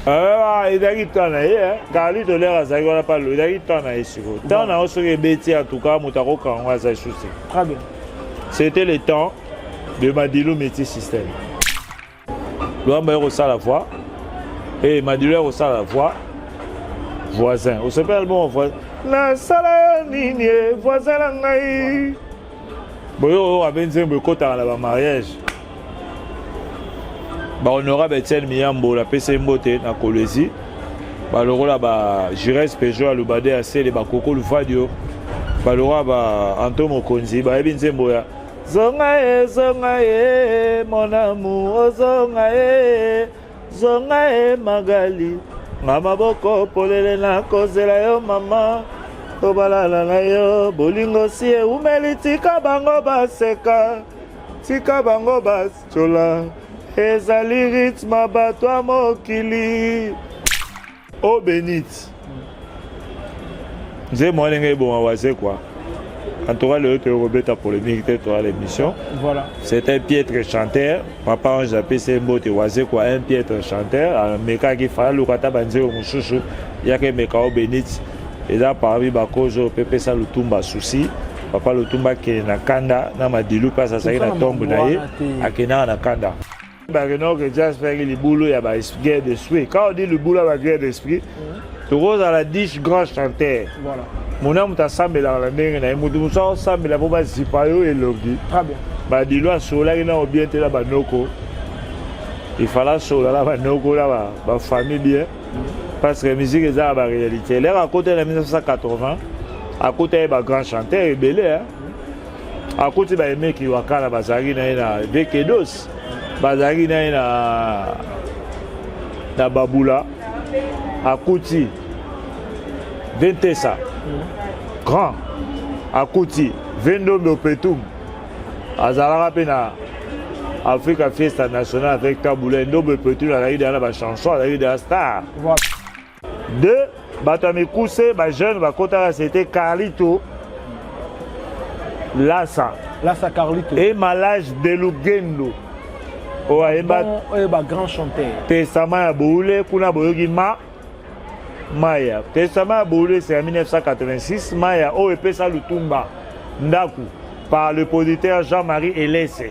Ah, il a dit tant hein. Carly de l'air à ça, il a pas le. Il a dit tant ici. Tant on a aussi bêtis en tout cas, Moutaro quand on a ça chaussé. Très bien. C'était le temps de Madilou métier système. L'homme au ça la voix et Madilou au ça la voix. Voisin. On s'appelle bon voisin. La salle ligne voisin la naï. Bon, on a bien dit que quand on a le mariage. On aura Etienne Miyambo, la PC Mbote, na Kolesi. Le rôle de Jires Peugeot, à l'Ubade, à Célé, à Coco Lufadio. Le rôle de Anto Mokonzi, à Ebin Zemboya. Zongae, Zongae, mon amour, Zongae, Zongae, Magali. Mama Boko, Polele na Kozela yo, mama. Obalala na yo, Bolingo sie, Umeli tika bango baseka. Tika bango basola. Ezali rythme bato a mokili. Oh bénite. J'ai moi l'engagé bon à quoi. En tout cas, le Robert pour le mériter toi l'émission. Voilà. C'est un piètre chanteur. Papa on j'appelle c'est mot de oisé quoi un piètre chanteur. Un mec qui fait le kata banze au mouchouchou. Il y a que mec au bénite. Et là parmi bakojo pepe ça le tumba souci. Papa le tumba qui est na kanda na madilu pas ça ça na tombe naie. Akena na kanda. Non, que Jazz fait le boulot, il y a une guerre d'esprit. Quand on dit le boulot, il y a une guerre d'esprit, tu roses à la 10 grands chanteurs. Voilà. Mon âme t'a samé dans la mer, il y a un samé là pour Zipayo et Logi. Très bien. Bah, dis-le, Sola, il y a bien été là, Noko. Il fallait Sola, là, Noko, là, ma famille bien. Parce que la musique est dans la réalité. Là, à côté de 1980, à côté des grands chanteurs, il est belé. À côté des mecs qui ont la Bazari, il y a des Kedos. Bazari na Baboula, Akouti, Ventesa, Grand, Akouti, Vendo Beopetum, Azara Pena, Africa Fiesta Nationale avec Kaboulé, Ndo Beopetum, la rue de la chanson, la rue de la star. Deux, Batame Kousse, jeune, c'était Carlito, Lassa Carlito, et Malage de Lugendo. Oh, grand chanteur. Testament Boulé, Kuna Boyogi Maya. Testament Boulé, c'est en 1986. Maya, oh, et Pesa Lutumba, Ndaku, par le producteur Jean-Marie Elesse.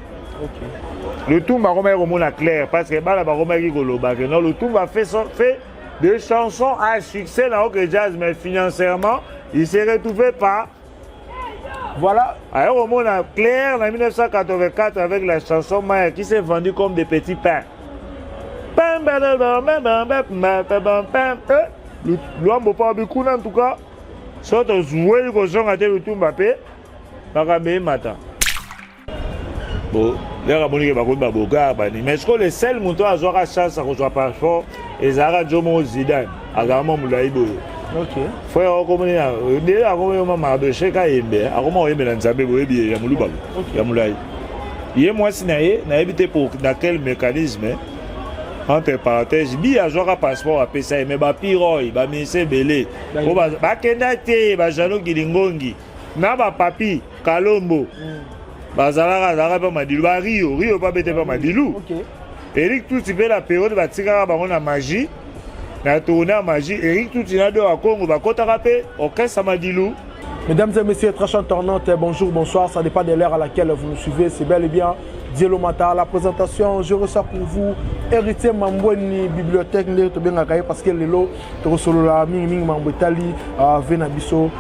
Le Tumba Romain Romona Claire, parce que Bala Romain Rigoloba. Non, le Tumba fait des chansons à succès dans le jazz, mais financièrement, il s'est retrouvé par. Voilà. Alors, on a Claire en 1984 avec la chanson Maya qui s'est vendue comme des petits pains. L'homme pas beaucoup en tout cas. Soit on jouait le cochon à tel ou tout Mbappé. Matin. Bon, là, on a mais est-ce que le seul mouton a joué la chance à rejoindre par fort et Zara Jomo Zidane à Garmon Moulaïbo. Ok. Frère, comment il y a déjà comment marché chez Kayembe, à comment il y a Nzambe Boebi et Yamoulou Babou, Yamoulaï. Il y a moi si n'a évité pour dans quel mécanisme entre parenthèses, bi a joué un passeport à PSA mais ba Piroi, ba Ministre Belé, ba Kendate, ba Jano Gilingongi, na ba Papi Kalombo. Bazala pas Madilou, Rio pas bête pas Madilou. Eric tout il fait la période ba tika ba on a magie. Na tourné à magie, Eric Toutinado à Congo, va Kotarapé, Orchestre Samadilou. Mesdames et messieurs, très chantornautes, bonjour, bonsoir, ça dépend de l'heure à laquelle vous nous suivez, c'est bel et bien Dielo Mata. La présentation, je reçois pour vous héritier Mamboueni, bibliothèque, parce que le lot, Torosolola, Ming Mambouetali, Venabiso,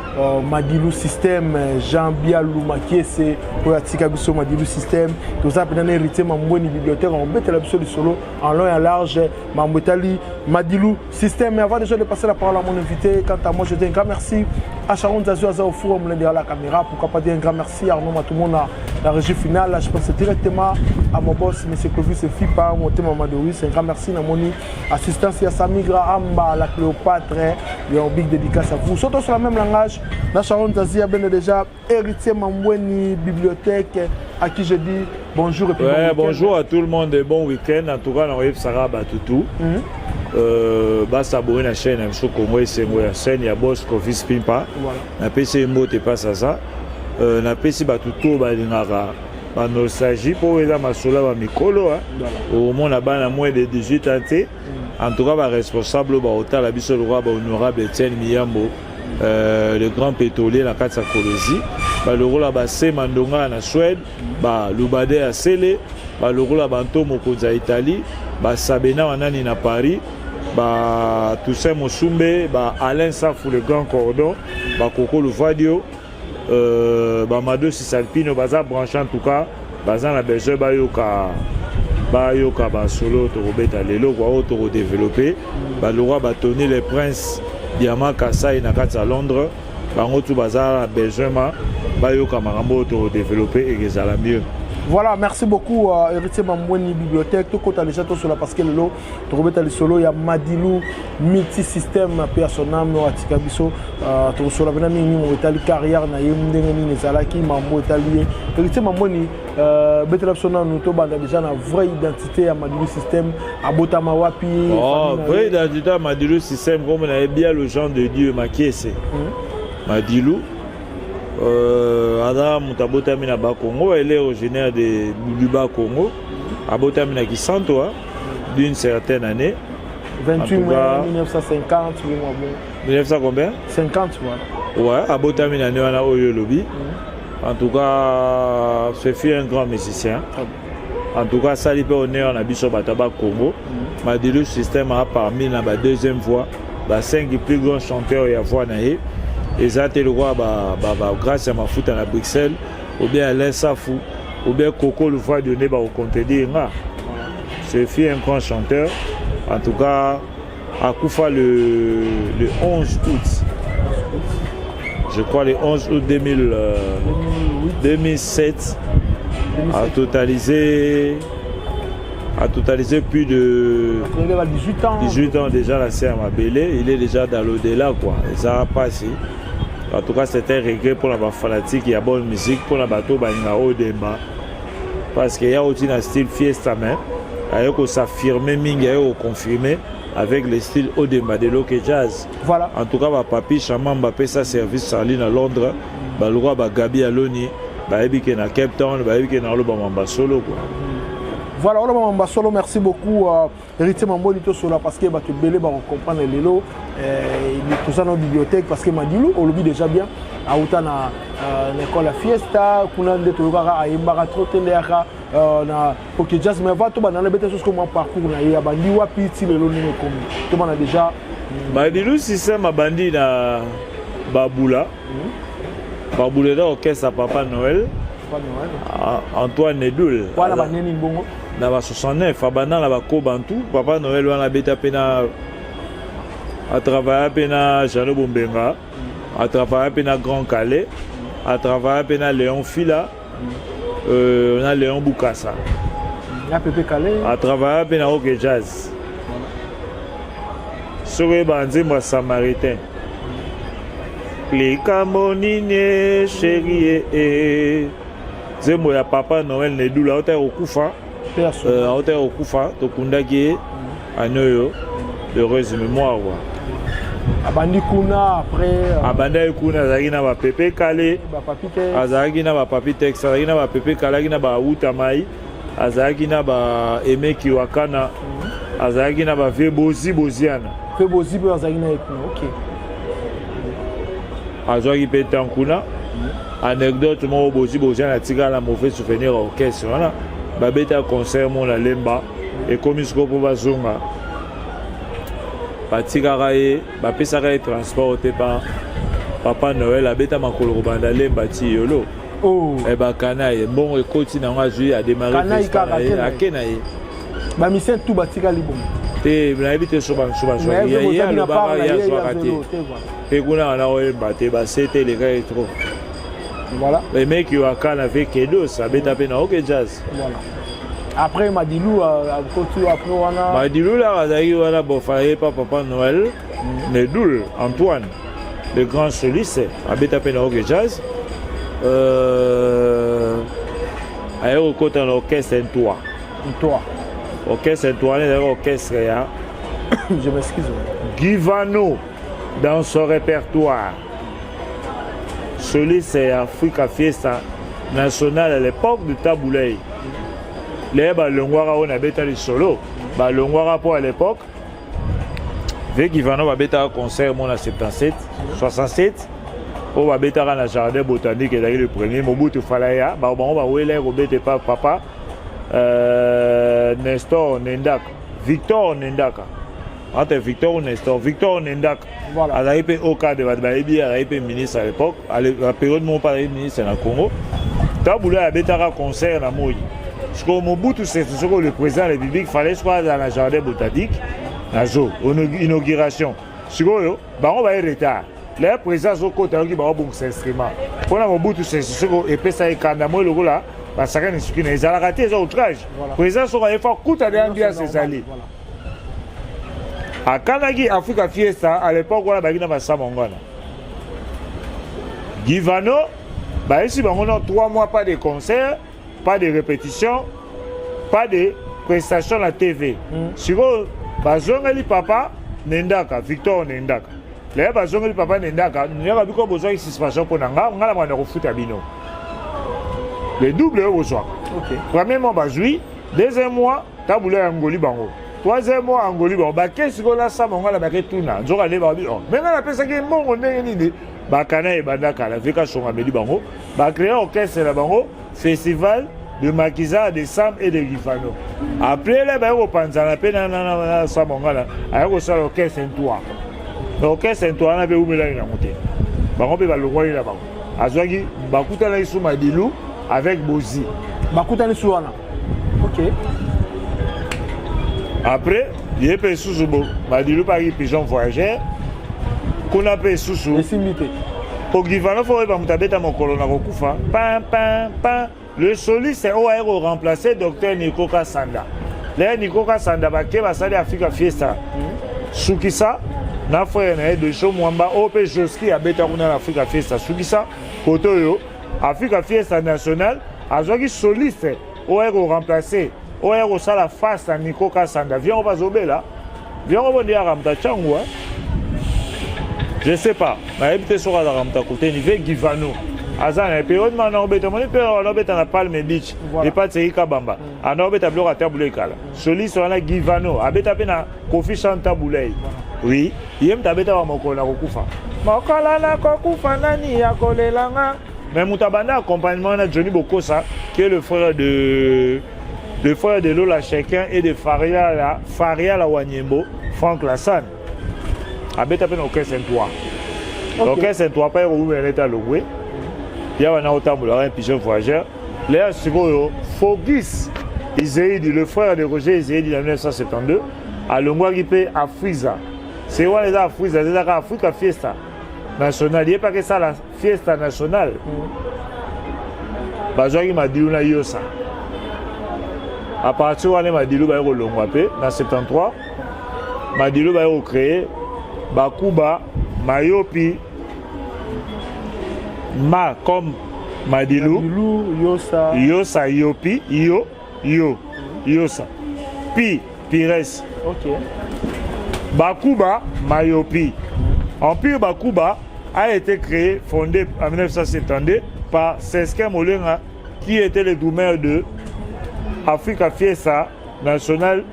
Madilou Système, Jean Bialou Makiese, Poyatika Biso, Madilou Système, tout ça, peut-être héritier Mamboueni, bibliothèque, on met la biso du solo en long et en large, Mambouetali, Madilou Système. Mais avant déjà de passer la parole à mon invité, quant à moi, je dis un grand merci à Sharon Zazu Aza au four, on me l'a la caméra, pourquoi pas dire un grand merci à Arnaud Matoumon, la régie finale, je pense directement à mon boss, M. Clovis Fipa, mon thème Mamadou, c'est un grand merci à mon assistance à Samigra Amba, la Cléopâtre, et un big dédicace à vous. Surtout sur le même langage, la Sharon Zazi a bien déjà héritier Mamboueni, bibliothèque, à qui je dis bonjour et puis bonjour à tout le monde et bon week-end. En tout cas, on arrive Sarah Batoutou. S'abonner à la chaîne, M. Congo et la chaîne, il y a boss Clovis Fipa. La PC Mbo, t'es pas ça. La PC Batoutou, ba nostalgie pour les masolo ba mikolo au moins là bas moins de 18 ans en tout cas ba responsable ba hôtel la biso le roi ba honorable Etienne Miyambo le grand pétrolier la Katsa Kolosi ba le rôle ba se Mandonga na Suède ba Lubade à Sele ba le rôle ba Ntomo Koza Italie ba Sabena wanani na Paris ba Toussaint Mosumbe ba Alain Safou le grand cordon ba Koko Luvadio Mado Sisalpino baza branché en tout cas baza na besoin bayoka solo to robeta lelo kwa to développer ba le roi ba Tony les princes Diamant Kassai na kati Londres bango tu baza besoin bayoka marambo to développer et ezala mieux. Voilà, merci beaucoup Héritier Mambweni bibliothèque tout côté déjà tout sur la parce que le to robeta le solo ya Madilou multi système personnel no atika biso to sur la benami ni mo etali carrière na yem ndenge ni ezalaki mambo etali Héritier Mambweni betela sona no to banda déjà na vraie identité ya Madilou système abotama wapi vraie identité ya Madilou système comme on avait bien le genre de Dieu Makiese Madilou Adam Mutabotami na Congo, elle est originaire de Buluba Congo. Abotami na Kisanto d'une certaine année. 28 mai 1950, 1900 combien 50 voilà. Ouais, Abotami na Néwana Oyo Lobi. En tout cas, ce fut un grand musicien. En tout cas, ça lui peut honneur na biso Bataba Congo. Madilou système a parmi la deuxième voix, 5 plus grands chanteurs y avoir naé. Et ça le roi grâce à ma foot à Bruxelles ou bien Alain Safou ou bien Coco le voix donné au contenu ce fut un grand chanteur en tout cas à Koufa le 11 août je crois le 11 août 2007 a totalisé plus de 18 ans déjà la serre Mabélé il est déjà dans l'au-delà quoi et ça a passé. En tout cas, c'était un regret pour la fanatique, il y a bonne musique pour la bateau Baningao Demba. Parce qu'il y a aussi un style fiesta, mais il y a s'affirmer, il y a confirmer avec le style Odemba de l'Oke Jazz. Voilà. En tout cas, Papi Chaman Mbappé, sa service en ligne à Londres, le roi Gabi Aloni, Baébike na Cape Town, Baébike na Lobamba Solo. Voilà, on solo, merci beaucoup Héritier Mambweni Solo parce que tu belé va comprendre les lots tout ça dans la bibliothèque parce que Madilou on le dit déjà bien à autant na l'école la fiesta kuna nde to kaka ayembaka trop tendeka na OK jazz mais va to banana bete chose comme parcours na ya bandi wapi ti lelo nini comme to bana déjà Madilou système bandi na Babula Babula da orchestre Papa Noël Antoine Nedoul voilà baneni bongo na 69 abana la bako bantu Papa Noël wana beta pena a travaillé pena Jean Bombenga a travaillé pena Grand Calais a travaillé pena Léon Fila on a Léon Boukassa a Pepe Calais a travaillé pena OK Jazz sur bandi moi samaritain Plika monine chérie Zembo ya Papa Noël Nedoula ota okufa ota okufa tokundaki anoyo heureuse mémoire abandi kuna après abanda kuna zaki na ba Pepe Kale azaki na ba Papi Tex azaki na ba Pepe Kale azaki na ba Uta Mai azaki na ba Emeki Wakana azaki na ba Vebozi Boziana Vebozi azaki na OK azaki peta kuna anecdote mo Bozi Boziana tika la mauvais souvenir orchestre voilà babeta concert mon la lemba et comme ce qu'on va zonga batikaka ye bapesaka ye transporté par Papa Noël abeta makolo kobanda lemba ti yolo bakana ye mbongo ekoti nango azwi adémarré ake na ye bamisien tout batika libongo te nayebi te so ye alobaka ye azwaka te mpe kuna wana oyemba te basete eleka ye trop voilà les mecs wakana avec Kedos abeta pe na OK Jazz voilà après Madilou après wana Madilou là azaki wana bofaye pa Papa Noël Nedoul Antoine le grand soliste abeta pe na OK Jazz aye okota na orchestre Ntoa orchestre Ntoa n'est orchestre ya je m'excuse Guivano dans son répertoire soliste Africa Fiesta national à l'époque de Taboulay. Les Balongwara on a bêta les solo. Balongwara pour à l'époque. Avec Ivano va bêta un concert mon à 77, 67. On va bêta dans le jardin botanique et le premier Mobutu Falaya. On va ouer l'air au bêta papa. Nestor Nendaka. Victor Nendaka. Entre Victor Nestor. Victor Nendaka. Voilà. À l'AIP au cas de Badbaïbi, à l'AIP ministre à l'époque. À la période mon père ministre en Congo. Taboulay a bêta un concert à Moïse. Parce que Mobutu, c'est ce que le président de la République fallait soit dans le jardin botanique, dans l'inauguration. Si on va y retard. Le président de côté qui va avoir un instrument. Pour Mobutu, c'est ce que et ça est quand même le là, parce que ils ont raté les outrages. Le président va faire coûte à des ses alliés. À Kanagi, Africa Fiesta, à l'époque, on a bagné dans Samongana. Givano, ici, on a 3 mois pas de concert. Pas de répétition, pas de prestation à la TV. Si vous avez papa, Nendaka, Victor Nendaka. Là, vous avez papa Nendaka, nous avons besoin de suspension pour nous. On a besoin de foot à Bino. Le double est au soir. Premier mois, deuxième mois, Taboulay Angoli Bango. Troisième mois, Angoli Bango. Qu'est-ce qu'on a ça, on a fait tout. Nous avons fait tout. Maintenant, on a fait ça qui est bon, on a dit. Bakana et Bandaka, la Veka sont à Méli Bango. Créé un orchestre à Bango. Festival de Makiza, de Sam et de Gifano. Après, là, on Panzana, Penana, Samongala, on a l'orchestre Saint-Oua. L'orchestre Saint-Oua, on a où il a monté. On peut le voir là-bas. Azwagi, Bakuta Naïsou Madilou avec Bozi. Bakuta Naïsou Ana. Ok. Après, il y a peu Sousoubo, Madilou Paris Pigeon Voyageur. Qu'on a peu Soussou. Pour Gifano, il faut que mon colonel Rokufa. Pam, pam, pam. Le soliste est au remplacé Dr Nikoka Sanda. Là, Nikoka Sanda, qui va s'aller à Africa Fiesta. Soukissa, na frère de Chou Mwamba, OP Joski, à Betarouna Africa Fiesta. Soukissa, Kotoyo, Africa Fiesta nationale, a joué soliste au remplacé. Au sala face à Nikoka Sanda. Viens, on va zober là. Viens, on va dire à Ramta Tchangou. Je ne sais pas. Je vais habiter sur la Ramta côté niveau Givano. Azan, la période où on a na Palme Beach, et pas de Seika Bamba. On a bloqué à Taboulay. Soliste on a Givano. Abeta pena Kofi Chantaboulay. Oui, il y a un beta Mokola Rokufa. Mokola na Kokufa nani ya kolelanga. Mais Moutabanda accompagnement de Johnny Bokosa, qui est le frère de Lola Chacun et de Faria la Wanyembo, Franck Lassane. Abeta pena Orchestre Saint-Oua. L'orchestre Saint-Oua pas où elle est à louer. Il y a un autre un pigeon voyageur. Là, c'est Fogis Izéidi, le frère de Roger Izéidi en 1972, à Longwagipé à Friza. C'est où les Afriza, c'est l'Africa Fiesta nationale. Il n'y a pas que ça, la Fiesta nationale. Bazoagi m'a dit una yosa. À partir de Madilou va au Longwapé, en 73, Madilou va créer Bakuba, Mayopi. Ma comme Madilou, Yosa, Yosa, Yopi, Yosa, Pi, Pires. Ok. Bakuba, Mayopi. Empire Bakuba a été créé, fondé en 1972 par Sesken Molenga, qui était le doumeur de Africa Fiesta nationale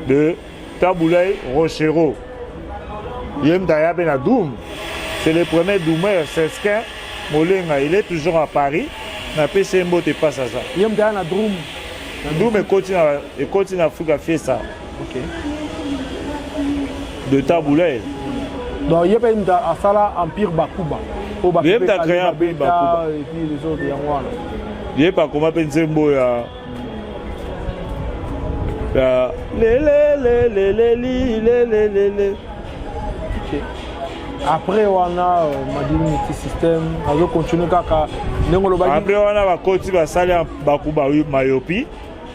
de Taboulay Rochero. Yem Taya Benadoum, c'est le premier doumeur Sesken Molenga, il est toujours à Paris. Na PC Mbote passe à ça. Il y a un Droum. Droum et continue à Africa Fiesta. Ok. De Taboulay. Donc il y a une Asala Empire Bakuba. Il y a créé Empire Bakuba. Et puis les autres, il n'y a pas comment appeler Zembo. Ok. Après, on a Madilou Multisystème, on va continuer kaka. Après, on a continué à saler Bakuba Mayopi.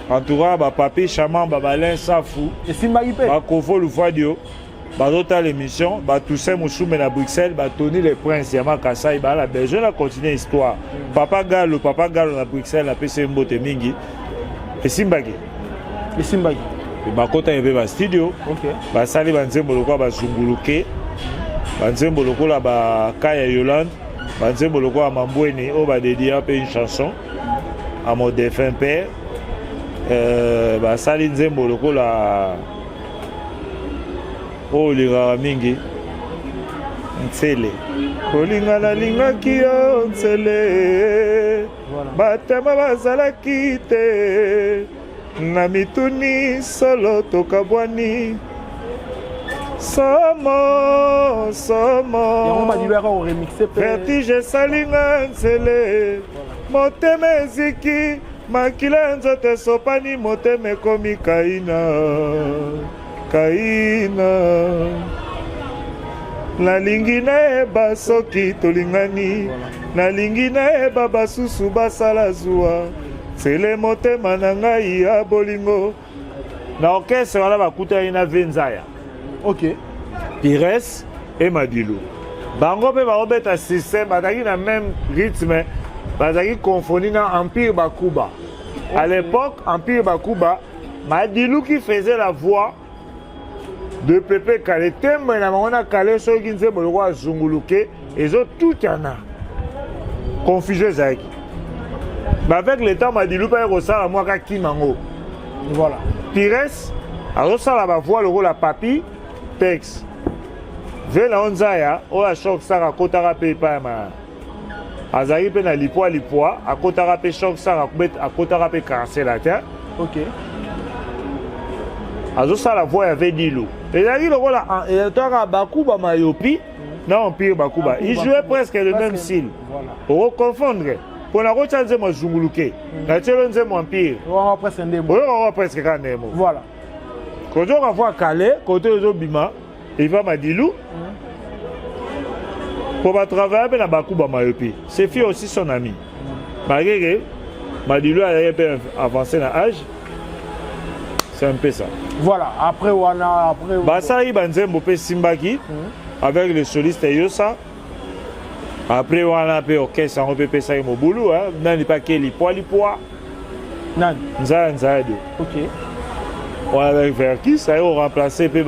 En tout cas, Papi, Chaman, Babalin, Safou. Et si Magipé Bakofo, Loufadio, Badota l'émission, Toussaint Moussoumé à Bruxelles, Tony les Princes, Yama Kassai, la Belgique a continué l'histoire. Papa Gallo à Bruxelles, a PC Mbote Mingi. Et Simbagi. Et Simbagi. Et Bakota y avait un studio. Ok. Basali Banzembo Lokwa Bazunguluke. Banzembo Lokola Kaya Yolande. Banzembo Lokwa Mamboueni, on va dédier un peu une chanson. à mon défunt père. Basali nzembo lokola Olinga mingi Ntsele Kolinga na lingaki yo Ntsele Batema bazalaki te Na mituni solo tokabwani Somo Vertige salinga Ntsele Motema eziki Makila nzote sopani motema ekomi Kaina Nalingi naeba soki tolingani Nalingi naeba basusu basala zuwa Tsele motema na ngai ya bolingo Na orchestre wana bakutani na Venzaya. Ok. Pires et Madilu. Bango pe baobeta système bataki na même rythme. Bazaki confondu dans Empire Bakuba. Okay. À l'époque, Empire Bakuba, Madilu qui faisait la voix de Pepe Kale. Tembe na mona Kale so ki nze boloko azunguluke ezo tout yana. Confusion zaki. Mais avec le temps Madilu pa resala moi ka kimango. Voilà. Pires a resala ba voix le la papi texte. Vela onzaya o la choc sara kotara pe pa ma. Azari pe na lipwa akotara pe choc ça akotara pe cancelateur. OK. Azo ça la voix avait Dilu. Et Azari le rôle et toi Bakuba Mayopi non Empire Bakuba. Il jouait presque le même style. Voilà. Pour confondre. Pour la rechange mo zunguluke. Na tshelo nze mo Empire. On va presque ndemo. On va presque kanemo. Voilà. Quand on va Calais, côté aux Bima, il va Madilu. Pour travailler avec la Bakuba Mayopi. C'est fait aussi son ami. Malgré que Madilu a un peu avancé dans l'âge, c'est un peu ça. Voilà, après on a... Basari Banzembo pe Simbaki, avec le soliste Yosa. Après on a un peu orchestre, on peut faire mon boulot. Nan pas que les poids. Nan. Nzade. Ok. On a avec Verki, ça a remplacé peu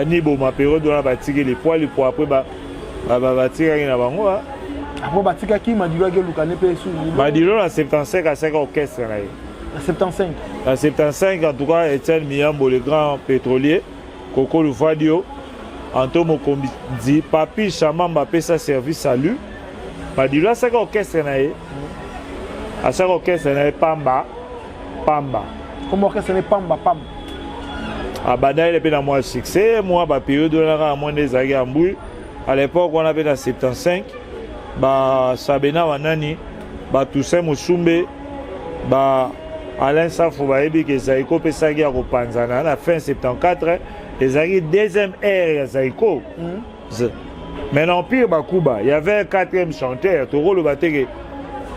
Nibo ma période on a bâti les poids après tirer na bango après batika ki Madilu a lukane pe sou Madilu na 75 à 5 orchestre na ye. À 75. À 75 en tout cas Etienne Miyambo le grand pétrolier Koko Lufadio Anto Mokombi dit Papi Chamamba pe sa service salut Madilu a 5 orchestre na ye. À 5 orchestre na ye Pamba. Comme orchestre na Pamba. Abada il est dans moi succès, moi ba période on a moins des agambouilles. À l'époque on avait dans 75 ba Sabena Wanani ba Toussaint Musumbe ba Alain Safo ba ebi ke Zaiko pesagi a kopanzana la fin 74 les agis deuxième ère Zaiko. Mais l'Empire Bakuba, il y avait un quatrième chanteur, Toro le batege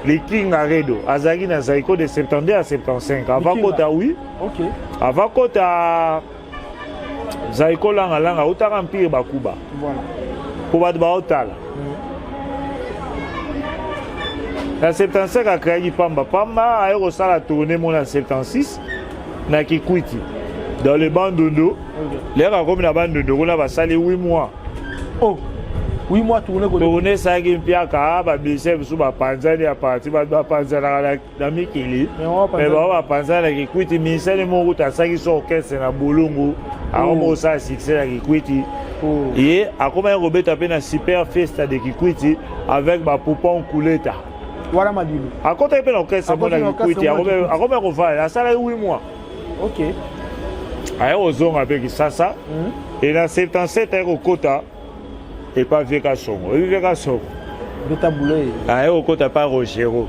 les King Aredo, Azagi na Zaiko de 72 à 75. Avant Kota oui. OK. Avant Kota Zaiko langa Otara Empire Bakuba. Voilà. Pour battre Otala. En 75 a créé Pamba. A eu la tournée en 76 na Kikwiti. Dans les bandes d'Ondo. Les gars comme la bande d'Ondo, on a passé 8 mois. Oh, 8 mois tourné. Tourné ça qui mpiaka ba blessé sous ba panzani à partir ba panzana na Mikili. Mais ba panzana Kikwiti ministère de mon route à ça qui sont orchestre na Bolongo. A on ça succès à Kikwiti. Et a comment Robert tapé na super festa de Kikwiti avec ba Popon Kuleta. Voilà Madilu. À côté de l'orchestre mon Kikwiti a Robert Roval, ça là 8 mois. OK. A eu zone avec ça et dans 77 au Kota et pas Veka Songo. Veka Songo. Beta Boulay. A eu au Kota pas Rochero.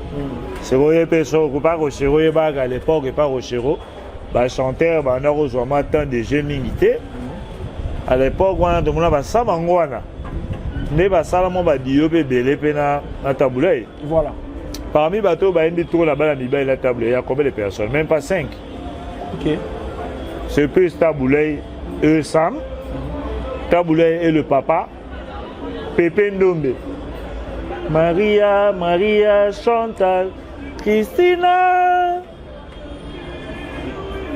C'est vrai personne pas Rochero et bag à l'époque et pas Rochero. Ba chanteur ba na rozoma tant de gemingité. À l'époque on a demandé ba samangwana. Ne ba salamo ba dio be belé pena na Taboulay. Voilà. Parmi bateaux ba indi tour là-bas la Niba la Taboulay, il y a combien de personnes? Même pas 5. OK. C'est plus Taboulay et Sam. Taboulay et le papa. Pépé Ndombe. Maria, Chantal, Christina.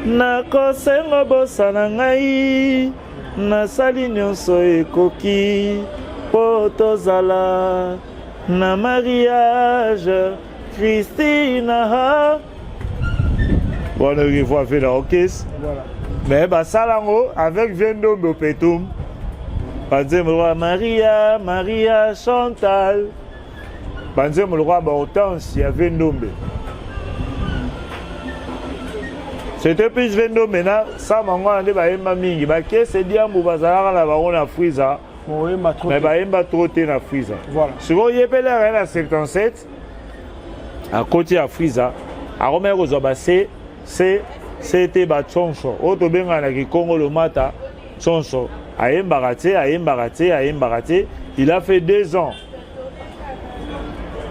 Nakosengo bosana ngai. Nasali nyonso ekoki. Po tozala. Na mariage. Christina. Bon, on va faire l'orchestre. Voilà. Mais bah, ça là, avec Vendo Bopetum, par exemple, le roi Maria, Maria Chantal. Par exemple, le roi Hortense, il y a Vendo. C'était plus Vendo maintenant, ça m'a dit que mingi. Qu'est-ce que c'est dire que Bazara la baronne à Friza? Mais il va trotter na Friza. Voilà. Souvent, il y a pas l'air 77 à côté à Friza. À Romero Zabasé, c'était Batchoncho. Auto benga na Congo le mata, Choncho. Aïm Baraté. Il a fait 2 ans.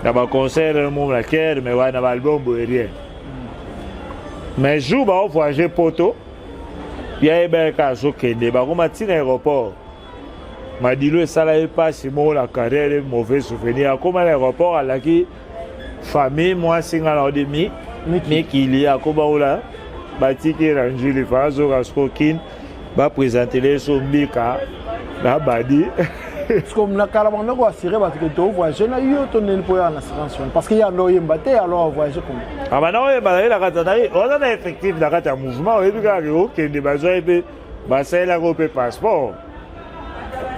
Il y a un concert, le monde la quête, mais il y a un album rien. Mais jour où voyager poto, il y a un cas choqué. Il y a un aéroport. Ma dit le salaire pas si moi la carrière mauvais souvenir. Comme l'aéroport à la qui famille moi singa la demi, mais qu'il y a comme là, bâti qui range les phases au rascokin, va présenter les sombika, la badi. Parce que na carrément quoi assurer parce que tu voyager na yo ton pour en assurance parce qu'il y a no yembaté alors voyager comme. Ah bah non, bah la katanaï, on a effectif la carte mouvement et puis OK des besoins et bah c'est la groupe passeport.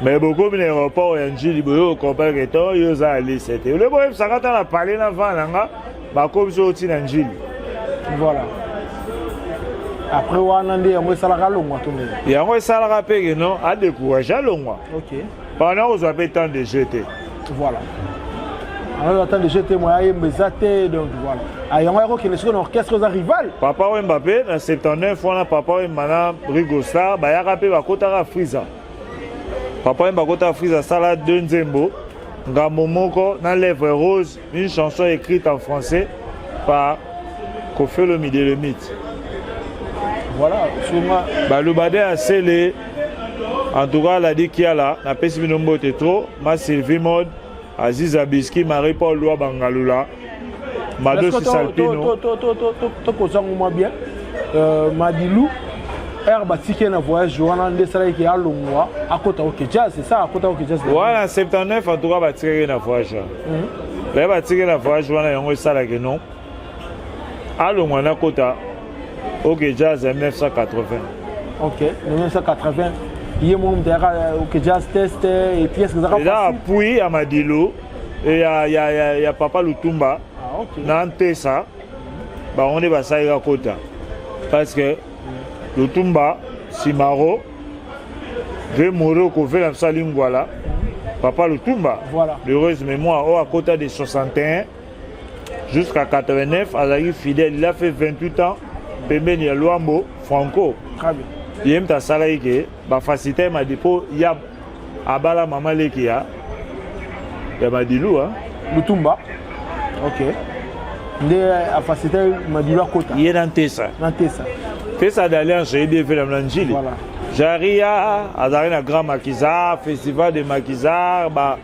Mais beaucoup d'aéroports et Angie Liboyo compare que toi ils allaient c'était. Le problème ça quand on a parlé avant là, bah comme ça aussi Angie. Voilà. Après on a dit on va salaire long tout le. Il y a un salaire payé non à décourager long. OK. Pendant on a pas temps de jeter. Voilà. Alors attends de jeter moi mes athées donc voilà. Ah il y a un qui est sur l'orchestre rival. Papa Mbappé dans 79 on a papa Mana Rigosta ba ya rapé ba kota Friza. Papa Mbakota Friza sala de Nzembo. Ngamomoko dans Lèvres Roses, une chanson écrite en français par Kofi Olomide le mythe. Voilà, sûrement. Bah le badé a scellé. En tout cas, la dit qu'il y a là, la peste minombo te trop, ma Sylvie Mode, Aziz Abiski, Marie-Paul Loa Bangalula, Mado Salpino. Tu connais bien. Madilou, Herba Tiken a voyagé, Johanna Ndesara qui a le mois, à côté de Jazz, c'est ça, à côté de Jazz. Voilà, 79, en tout cas, va tirer la voyage. Là, va tirer la voyage, Johanna, et on est ça là que non. À le mois, à côté, ok, Jazz 1980. Ok, 1980. Il y a mon que Jazz test et pièces que ça va. Là, puis à Madilo et il y a Papa Lutumba. Ah ok. Dans ça, bah on est passé à côté parce que Lutumba, Simaro, veut mourir au fait la saline voilà. Papa Lutumba. Voilà. L'heureuse mémoire au à côté de 61 jusqu'à 89, Azali fidèle, il a fait 28 ans. Pemben ya Luambo, Franco. Très bien. Il y a un salaire qui est facilité ma dépôt il y a abala maman lekia il y a Madilou hein Lutumba ok ndé a facilité Madilou à côté il est dans Tessa Tessa d'alliance j'ai bien fait la Mlanjili voilà Jaria Azarina Grand Maquisard festival de Maquisard bah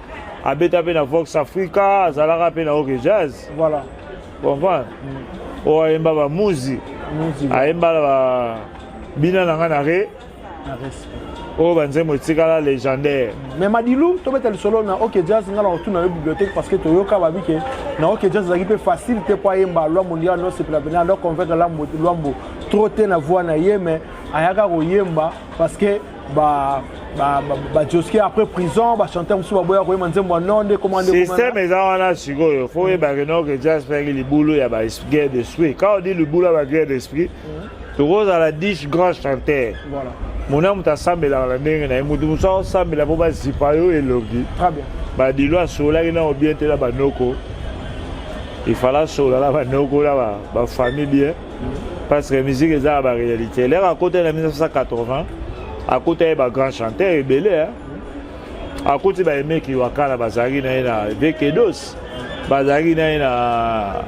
abeta pe na Vox Africa Zalara pe na OK Jazz voilà bon voilà o aimba ba muzi aimba ba Bina Nanganare, oh banze motikala légendaire. Mais Madilou, tu peux solo na OK Jazz ngala retourner à la bibliothèque parce que tu yoka babi que na OK Jazz ça peut faciliter pour yemba loi mondial non c'est pour alors qu'on fait la lombo trop te na voix na yeme ayaka ko yemba parce que ba Joski après prison ba chanter musu ba boya ko yemba nzembo non de commander système ezana na sigo faut yeba que non que Jazz fait le boulot ya ba guerre d'esprit quand on dit le boulot ba guerre d'esprit tu roses à la diche grand chanteur. Voilà. Mon âme t'a samé dans la dengue, et mon sang samé la boba zipayo et logi. Très bien. Bah, dis-le à Sola, il a bien été là-bas, Noko. Il fallait Sola là-bas, Noko, là-bas, ma famille bien. Parce que la musique est dans la réalité. Là, à côté de 1980, à côté de grand chanteur, et belé, à côté de mec qui waka la Bazari, na Vekedos, Bazari, na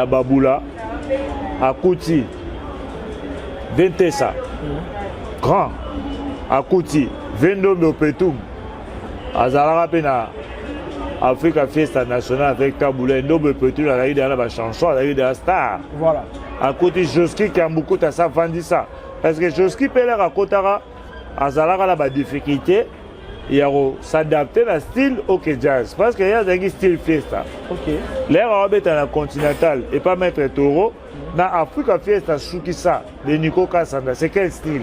Baboula. Akouti, Ventessa, Grand, Akouti, Vendo Mopetum, Azalara Pena, Africa Fiesta Nationale avec Taboula, Ndobe Petum, la rue de la chanson, la rue de la star. Voilà. Akouti Joski qui a beaucoup de ça, vendu ça. Parce que Joski peut leur raconter Azalara la difficulté, il y a s'adapter à style OK jazz parce qu'il y a un style fiesta. OK. L'air arabe est la continentale et pas mettre taureau. Dans Africa Fiesta Shukisa de Nico Kassanda, c'est quel style?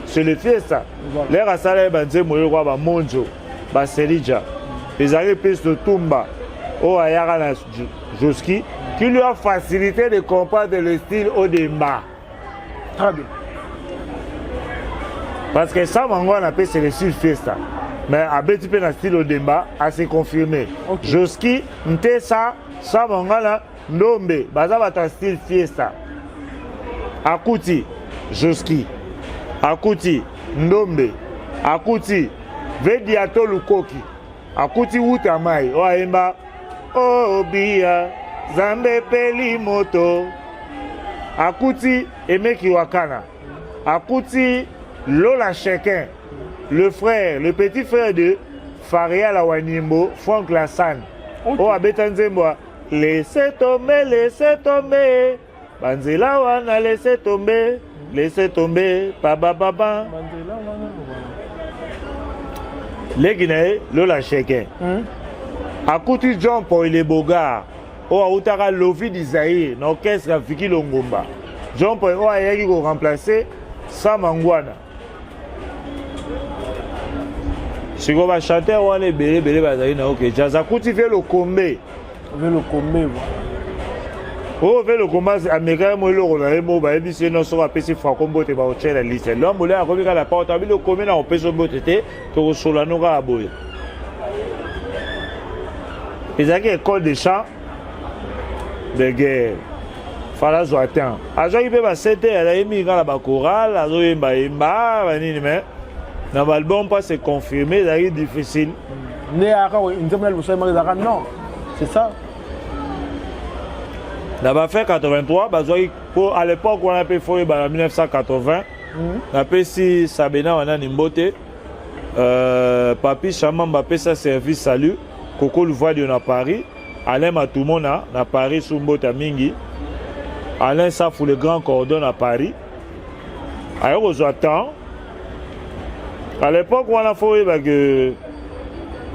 C'est le fiesta. L'air à Salé Banze Moyo ba Monjo, ba Serija. Les arrivent plus de Tumba au Ayara Joski qui lui a facilité de comprendre le style au débat. Très bien. Parce que ça, on appelle c'est le style fiesta. Mais à petit peu dans le style au débat, à se confirmer. Okay. Joski, n'était ça, on a Ndombe, baza bata style fiesta. Akuti, Joski. Akuti, Ndombe. Akuti, Vediato Lukoki. Akuti Wutamai, Oaemba. Oh Bia, Zambe Peli Moto. Akuti, Emeki Wakana. Akuti, Lola Shekin. Le frère, le petit frère de Faria Lawanimbo, Franck Lassane. Okay. Oh Abetanzemboa. Laissez tomber. Banzela wana, laissez tomber. Baba baba. Les Guinéens, Lola Shekin. Akuti John Paul les Bogards. O Aoutara Lofi d'Isaïe, l'orchestre Rafiki Longomba. John Paul O Ayaki ko remplacer Samangwana. Si on va chanter, on est belé bazali na OK jazz. Akuti fait le combe. Vélo combe. Oh, vélo combat américain moi le rôle mo ba ebisi no so apesi franco mbote ba ochela lise. L'homme là a remis à la porte avec le combe na on peut so mbote to sola no ga boya. Ils ont une école de chant de guerre. Fala zo atteint. Azo ibe ba sete ala emi ga la ba chorale, azo yemba nini mais dans l'album pas c'est confirmé, c'est difficile. Né à non. C'est ça. D'abord fait 83, à l'époque on a fait en 1980. On a fait si Sabena on a Nimbote. Papi Chaman a fait sa service salut. Coco le voit de Paris. Alain Matoumona à Paris sous Mbota Mingi. Alain Safou le grand cordon à Paris. Alors on attend. À l'époque, on a fait que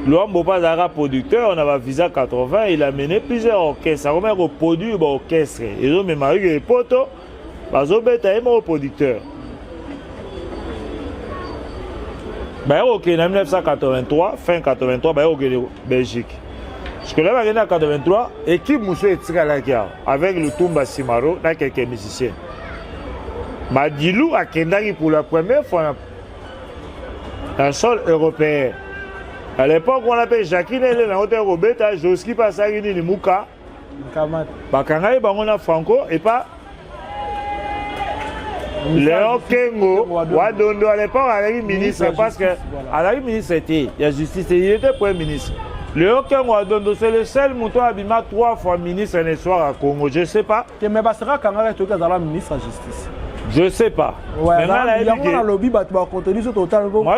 l'homme n'est pas un producteur, on avait visa 80, il a mené plusieurs orchestres. Ça remet au produit orchestre. Ils ont même eu des potos, ils ont été au producteur. Ok, en 1983, fin 83, ok, Belgique. Parce que là, en 1983, l'équipe Moussou est avec le Toumba Simaro, là, quelques musiciens. Madilou a Kendari pour la première fois. Un sol européen. À l'époque, on appelle Jacqueline et la hôtel Robeta, Joski Passagini, ni Mouka. Bakanga et Bangona Franco et pas. Léon Kengo, Wadondo à l'époque, à la ministre, parce que à la ministre, il y a justice, il était premier ministre. Léon Kengo, Wadondo, c'est le seul mouton abîma 3 fois ministre un soir à Congo. Je ne sais pas. Mais Bassera Kanga est dans la ministre de la justice. Je ne sais pas. Ouais, moi,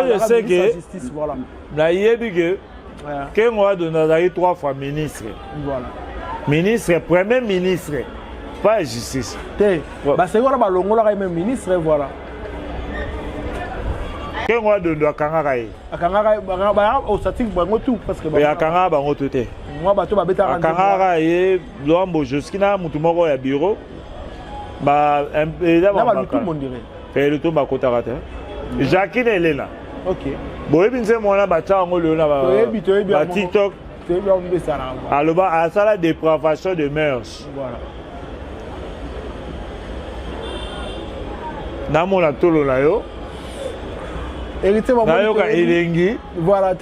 je sais que Kengo a donné 3 fois ministre. Voilà. Ministre, premier ministre, pas justice. C'est quoi le ministre, voilà. Kengo a donné à Kangarai. À Kangarai, au statique, tout parce que. À Kangarai, tout est. Moi, à Kangarai, l'homme, Joskina, Moutoumoro, à bureau. Bah, le tout m'a cotarate. Jacqueline elle est là. Ok. Bon, et bien c'est moi là, bah tiens, on le là, TikTok. Alors bah, à ça la dépravation de mœurs. Voilà. Dans mon atolo là yo. Hérité mon. Là yo ka elengi. Voilà.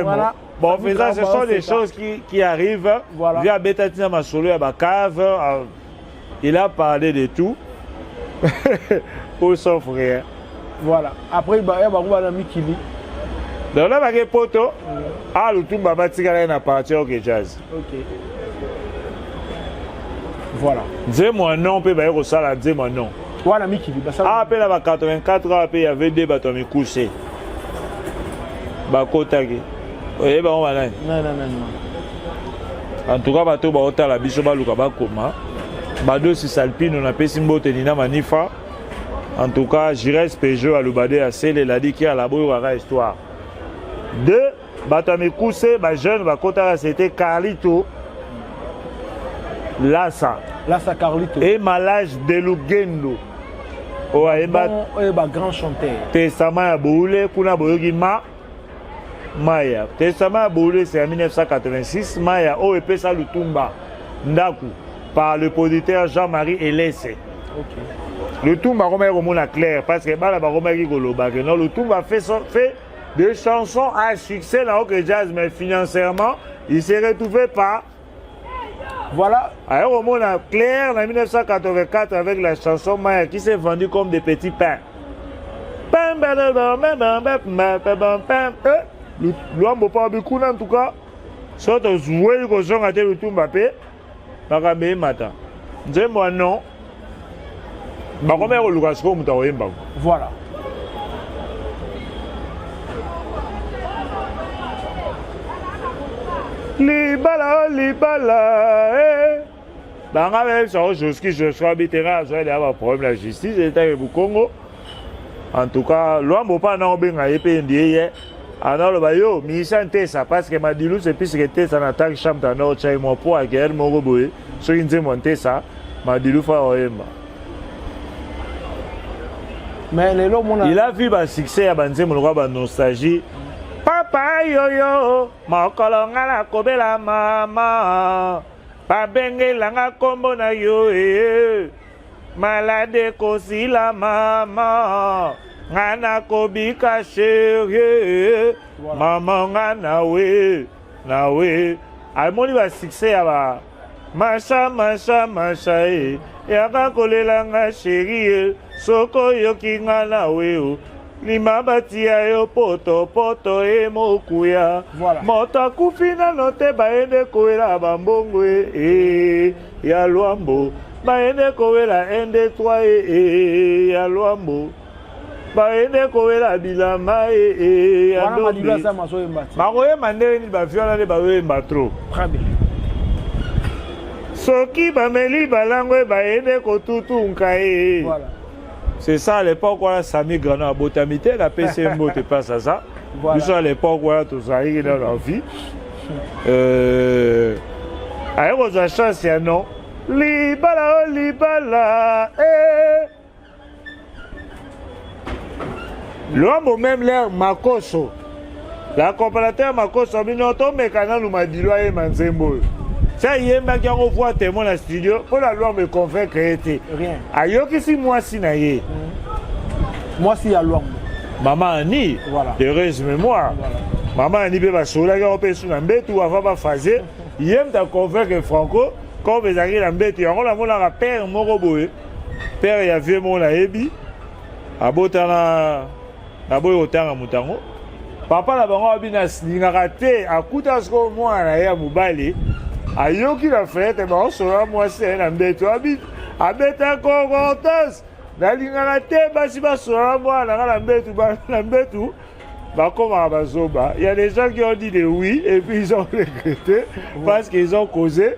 Voilà. Bon, faisant, ce sont des choses qui arrivent. Voilà. Via Betatina Masolo à Bacave. Il a parlé de tout pour son frère. Voilà. Après, il y a un Mikili. Donc là, il y a un poteau. Ah, le tout va à partir au jazz. Ok. Voilà. Dis-moi non, puis il y a dis-moi non. Voilà, Mikili. Ah, après, là, 84 ans, il y avait des bâtons couchés. Bakotagi. Oui, on va là. Non. En tout cas, bateau, bateau, la biche, comment. Bado si Salpine, on a fait Simbo Tenina Manifa. En tout cas, Jires Peugeot à Loubade à Celle, il a dit qu'il y a la bonne histoire. 2 batami kuse ba jeune ba kota c'était Carlito Lassa Carlito et Malage de Lugendo o ayeba ba grand chanteur Testament ya boule kuna boyoki Maya Testament ya boule c'est en 1986 Maya o epesa Lutumba ndaku par le producteur Jean-Marie Elesse. Le Tumba Romero clair parce que Bala Romero Goloba non le Tumba fait des chansons à succès là que jazz mais financièrement il s'est retrouvé pas. Voilà. Alors on a clair en 1984 avec la chanson Maya qui s'est vendue comme des petits pains. L'homme pas beaucoup en tout cas. Surtout jouer que son a été le Tumba pe. Bakabe mata. Nzembo non. Bakomero Lukasko mutaoyemba. Voilà. Libala eh. Banga même ça Joski Joshua bitera ça il y a un problème la justice état au Congo. En tout cas, l'homme pas na obenga yepe ndiye. Alors le bayo misante ça parce que Madilu c'est plus que ça n'attaque chambre dans notre chai mon pour à guerre mon roboé. So il dit monter ça Madilu fa oyemba. Mais il a vu le succès à Banzé mon roi nostalgie. Papa yoyo makolo ngala kobela mama. Pa benge langa kombo na yo malade kosila mama. Ngana kobika chérie. Maman ngana we amoni ba succès aba. Masha yaka kolela nga chérie soko yoki ngana we limabati ya yo poto mokuya moto akufi nano te baende kowela bambongo ya lwambo baende kowela 1 2 3 ya lwambo baende kowela bilama ya ndombe makoyemba ndenge nini bafiola nde bayoyemba tro soki bameli balango baende kotutunka c'est ça à l'époque où Sami Grana a botamité la PCMO te passe à ça. Voilà. C'est à l'époque où tout ça est dans la vie. Alors on a chance c'est un nom. Libala l'homme même l'air Makoso. La comparateur Makoso minoto mekana nous m'a dit loyer manzembo. Ça y est, qui on voit témoin dans le studio, pour la loi me confère créer. Rien. Ayo qui si moi si naïe. Moi si à loi. Maman Ani, voilà. Heureuse mémoire. Voilà. Maman Ani be ba sola ga opé sur nambetu avant ba fazer. Yem ta confère que Franco, quand vous arrivez nambetu, on la mona père moko boye. Père ya vieux mon la ebi. Abotana aboy otanga mutango. Papa la bango abina lingaka te akuta sko mwana ya mobali. Ayoki la fête ba osola moi c'est na mbetu abeta kokotas nalingaka te basi basola mwana na mbetu na mbetu bakoma bazoba. Il y a des gens qui ont dit de oui et puis ils ont regretté parce qu'ils ont causé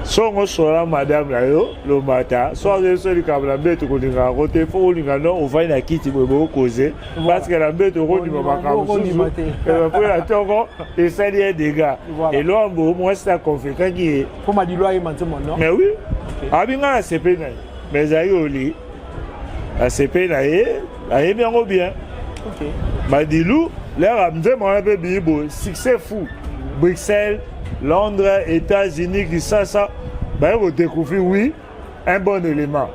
songo sola madame la yo le matin soit de celui qui a la mbetu ko linga côté pour linga non on va na kiti bo causer parce que la mbetu ko ni maka mususu et pour la tongo et ça des dégâts et l'homme moi c'est conséquent qui faut ma diloi et maintenant non mais oui abinga la CP na mais ayoli la CP na aye bien OK Madilou là ramze mon peu bibo succès fou Bruxelles Londres, États-Unis, qui ça, ben vous découvrez, oui, un bon élément.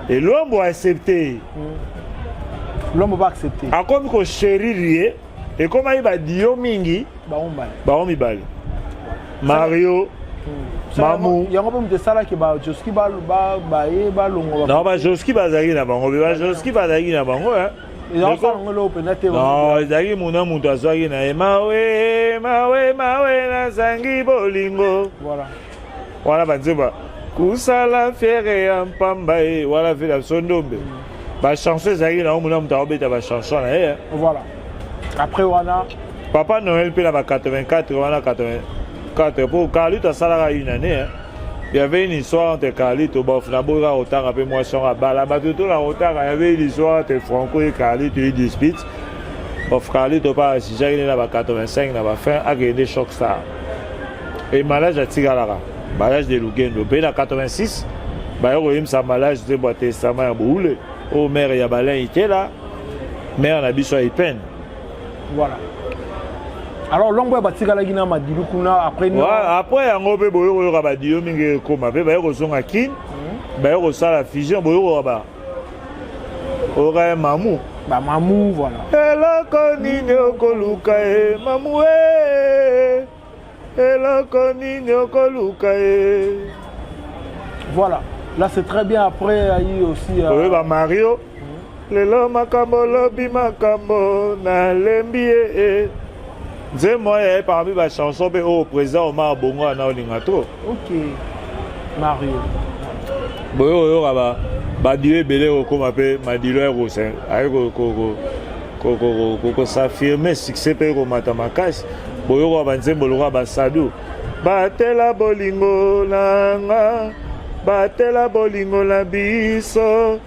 Et l'homme va accepter. L'homme va accepter. A comme que chéri, et comment il va dire, Mingi, Baomi Bal. Mario, Mamou. Il y a un peu de ça qui va Joski Balongo. Non, bah Joski Bazari na bango, Joski Bazari na bango, hein. Non, ezali muna mutu azwaki na ye mawe nazangi bolingo wana banzeba kusala fere ya mpamba ye wana vela biso ndombe bachanson ezalaki na muna mutu akobeta bachanson na ye voilà après wana Papa Noël mpe na ba 84 wana 84 pour Carlito asalaka une année. Il y avait une histoire entre Carlito, Bofnaboura, Otang, après moi, sur la balle. Tout la Otang, il y avait une histoire entre Franco et Carlito, une dispute. Ofrali to pas si j'ai na ba 85 na ba fin a gagné choc star. Et malage à Tigalara. Malage de Lugendo. Ben à 86, bah il sa malage de boîte testament à Boule. Au maire ya balin était là. Maire na biso peine. Voilà. Alors l'ombre batigala gina madilu kuna après nous. Après en obe boyo ba dio mingi ko ma be ba yo zonga kin. Ba yo ça la fusion boyo ba. Ora mamou. Bah mamou voilà. Ela konini okoluka e mamou e. Ela konini okoluka e. Voilà. Là c'est très bien après il y a aussi oui bah Mario. Lelo makambo lobi makambo na lembi e. Nze moi parmi ba chanson be au président Omar Bongo na olinga to. OK. Mario. Boyo ba ba dieu belé ko mape madilo ko sen ay ko s'affirmer succès pe ko matamakas. Boyo ba nzembo lo ba sadu. Batela bolingo langa. Batela bolingo la biso.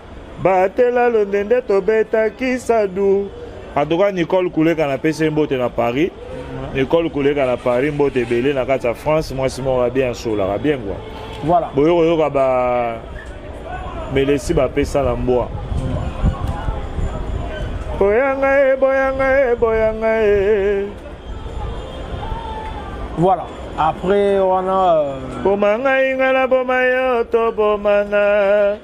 Batela lo ndende to beta kisadu. En tout cas Nicole Kouleka na PC mbote na Paris. Nicole Kouleka na Paris mbote belé na kata France, moi Simon va bien sur la bien quoi. Voilà. Boyo ba melesi ba pesa na mboa. Boyanga e. Voilà. Après on a Bomanga ingala bomayo to bomana.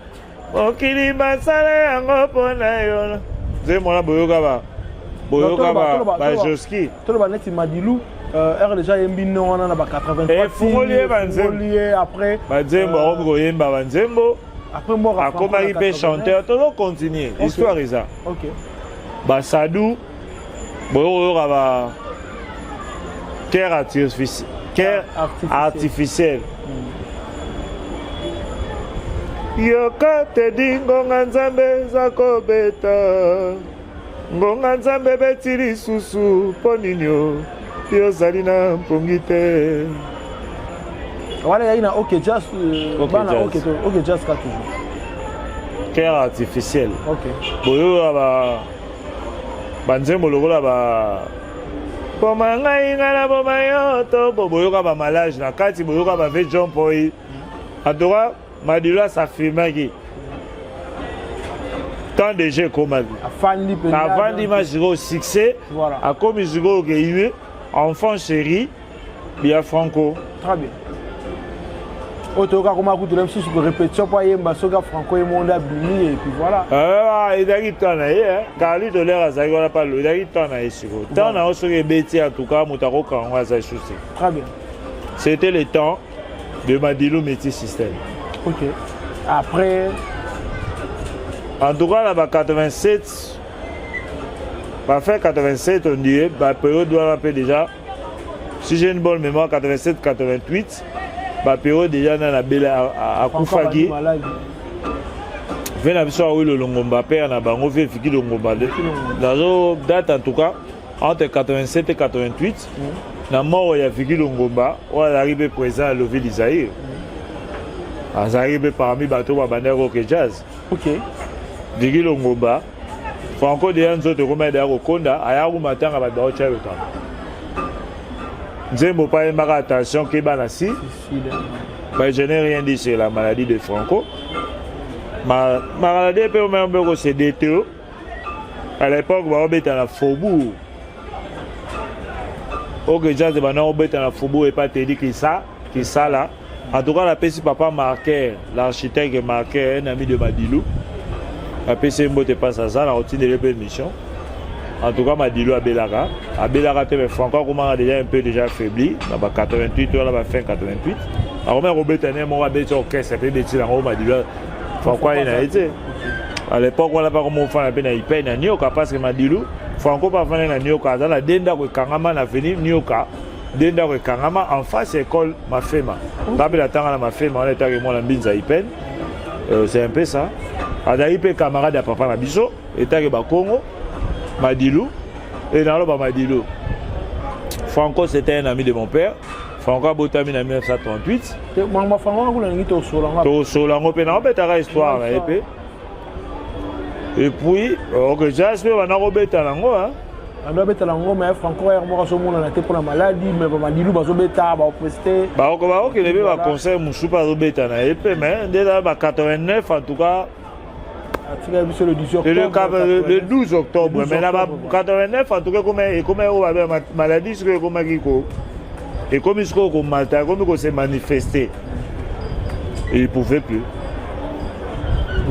Okili basala yango pona yo. Zemona boyoka ba Joski. Tout le baneti Madilou er déjà yembino on a ba 83. Et Fungolier banzembo après banzembo ko yemba banzembo. Après moi akoma ipe chanteur tout continuer. Histoire ça. OK. Ba Sadou boyoka ba cœur artificiel. Yoka te dingo nganzambe zako beta. Ngonga nzambe betili susu poninyo. Yo zalina mpongite. Voilà yana OK Jazz bana OK Jazz ka toujours. Cœur artificiel. OK. Boyo ba banzembo lokola ba Pomanga ingala bomayo to boyo ka ba malage na kati boyo ka ba ve John Poi. Adora Madila s'affirme tant de jeux comme avant d'image au succès, à comme ils ont gagné, enfant chéri, bien Franco. Très bien. Autoka comme aku de sous que répétition pas yemba soga Franco et monde abimi et puis voilà. Il y a temps na hein, Carli de l'air ça on pas le il y a temps na ici. Temps na aussi bêtis en tout cas mutako quand on ça chaussé. Très bien. C'était le temps de Madilo Métier Système. OK. Après en tout cas, là, 87, bah, fait 87, on dirait, bah, période doit rappeler déjà, si j'ai une bonne mémoire, 87-88, bah, période déjà dans la belle à Koufagi. Venez à voir où le Longomba père n'a pas fait Fiki Longomba. Dans une date en tout cas, entre 87 et 88, la mort il y a Fiki Longomba, on est arrivé présent à lever l'Isaïe. On est arrivé parmi bateaux à Bandar Rock et Jazz. OK. Digi Longomba, Franco de Yanzo de Romain au Konda, à Yarou Matin à Badao Tchayotan. Nzembo pas une attention qui est banassi. Je n'ai rien dit sur la maladie de Franco. Ma maladie peut même c'est DTO. À l'époque, on était dans la faubourg. Au que Jazz on était dans la faubourg et pas te dit que ça là. En tout cas, la PC Papa Marquer, l'architecte Marquer, un ami de Madilou. La PC Mbote passe à ça, la routine de l'émission. En tout cas, Madilou à Belara. À Belara, Franco a déjà un peu déjà affaibli. Dans 88, on a fin 88. Alors, Robert Tané, moi, on a été au caisse, ça fait bêtise, on a dit Franco, il a été. À l'époque, on n'a pas comment faire la peine à y payer, il n'y a pas parce que Madilou, Franco pas faire la Nyoka, dans la Denda, Kangama, n'a venu Nyoka. Denda, Kangama, en face, école Mafema. Rabbi la Tanga, Mafema, on est arrivé à la Binza Ipen. C'est un peu ça. Adaïpe camarade à papa Nabiso, et Tageba Congo, Madilou, et Naloba Madilou. Franco, c'était un ami de mon père. Franco a botamé en 1938. Moi, Franco, vous l'avez dit au Solango. Au Solango, on histoire. Et puis, ok, j'espère qu'on a robé Talango. On doit mettre la ngoma mais Franco hier moi sur mon on a été pour la maladie mais ba dilu bazo beta ba prester. Ba ko ba que le ba conseil musu pas beta na épée mais dès là ba 89 en tout cas. Le 12 octobre. Le 12 octobre mais là 89 en tout cas comme on va maladie ce que comme Kiko. Et comme il se Malta comme il s'est manifesté. Il ne pouvait plus.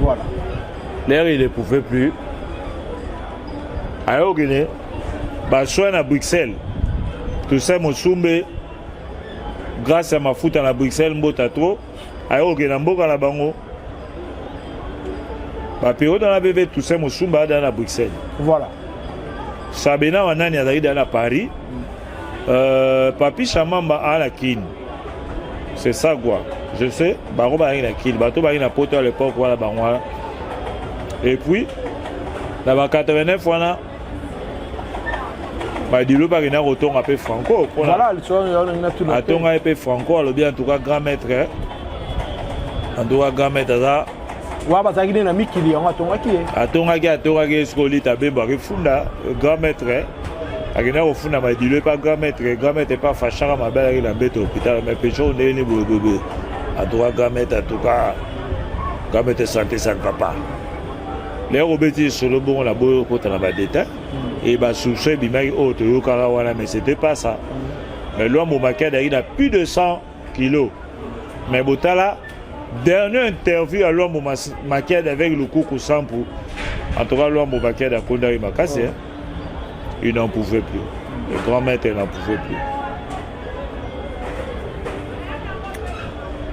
Voilà. L'air il ne pouvait plus. Alors Guinée, soin à Bruxelles. Tout ça Mosumbe grâce à ma foot à la Bruxelles mbota trop. Alors Guinée mboka la bango. Période dans la BV tout ça Mosumbe dans la Bruxelles. Voilà. Sabena wanani azali dans la Paris. Papi Chamamba à la Kin. C'est ça quoi. Je sais, Baro Bari na Kin, Bato Bari na Poto à l'époque voilà Banwa. Et puis là 89 voilà. Bah dilo Bari na retourne un peu Franco. Voilà, le soir on a tout le temps. Un peu Franco, le bien en tout cas grand maître. En tout cas grand maître ça. Ouais, bah ça qui est na mikili on a tongaki. Atongaki skoli tabe Bari funda grand maître. Agina au fond ma dit le pas grand maître pas fâché à ma belle la bête hôpital mais pécho n'est ni bébé à droit grand maître en tout cas grand maître santé ça ne va pas les robétis sur le bon la beau côté la détail et bah sous ce bimai autre au karawana mais c'était pas ça mais l'homme au maquet il a plus de 100 kilos mais botala dernière interview à l'homme au maquet avec le coucou sans pour en tout cas l'homme au maquet à Kondari Makase il n'en pouvait plus. Le grand maître n'en pouvait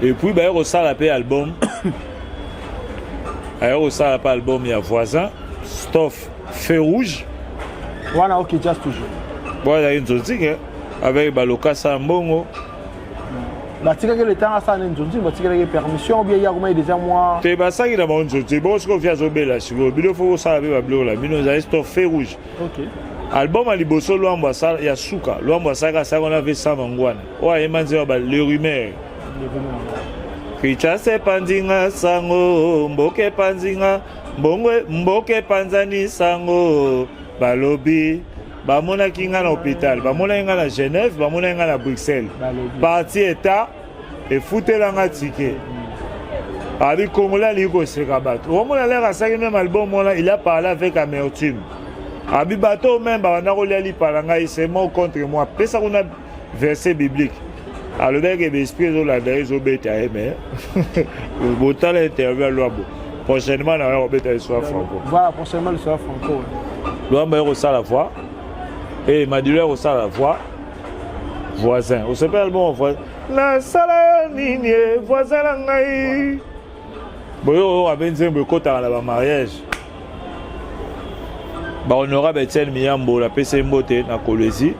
plus. Et puis, il y a aussi l'album. Il y a aussi l'album, il y a voisin. Stoff Feu Rouge. Voilà, ok, just toujours. Voilà, il y a une chose avec Baloka Sambongo. Tu as le temps à ça, tu as permission, ou bien il y a déjà moi. Tu as ça qui est dans mon chose. C'est bon, ce qu'on fait à Zobela. Si vous voulez, il faut que ça avec Bablo. Il y a Stoff Feu Rouge. Ok. Album à Liboso, l'homme ça il y a Souka. L'homme ça on avait ça mangwana. Ouais, il m'a dit les rumeurs. Kicha se pandinga sango, mboke pandinga, mboke panzani sango, balobi, bamona kinga na hôpital, bamona kinga na Genève, bamona kinga na Bruxelles. Parti état et fouté la ticket. Avec Congolais liko sekabat. On a l'air à ça même album il a parlé avec amertume. Abibato même c'est moi contre moi. Après ça on a verset biblique. Alors le mec esprit de la dernière obéta mais botal interview à l'homme. Prochainement on va obéta soit Franco. Voilà prochainement le soit Franco. L'homme est au la voix et Maduleur au la voix. Voisin. On s'appelle bon voisin. La sala nini voisin la ngai. Bon a benzen bekota na ba mariage. Bah honorable Etienne Miyambo la PC Mbote na Kolwezi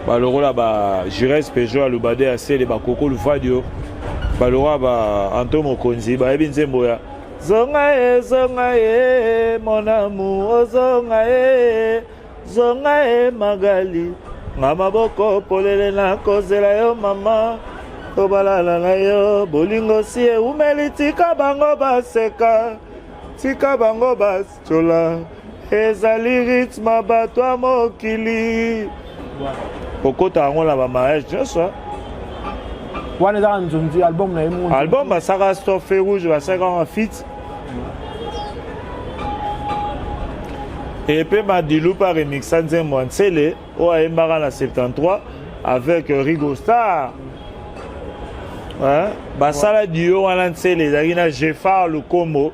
bah le rôle ba Jires Peugeot à Lubade à Célé ba Koko Lufadio bah le roi ba Anto Mokonzi ba Ebinzembo ya zonga e mon amour zonga e Magali ngama boko polele na kozela yo mama tobalala na yo bolingo si e umeli tika bango baseka tika bango basola ezali rythme bato a mokili kokota yango na bamariage nyonso wana ezaka nzonzi album na ye album basaka Stoff Feu Rouge basaka en fit et puis Madilu par remixa Nzembo Nsele oyo ayembaka na 73 avec Rigo Star basala duo wana Nsele ezalaki na Jeffar Lukombo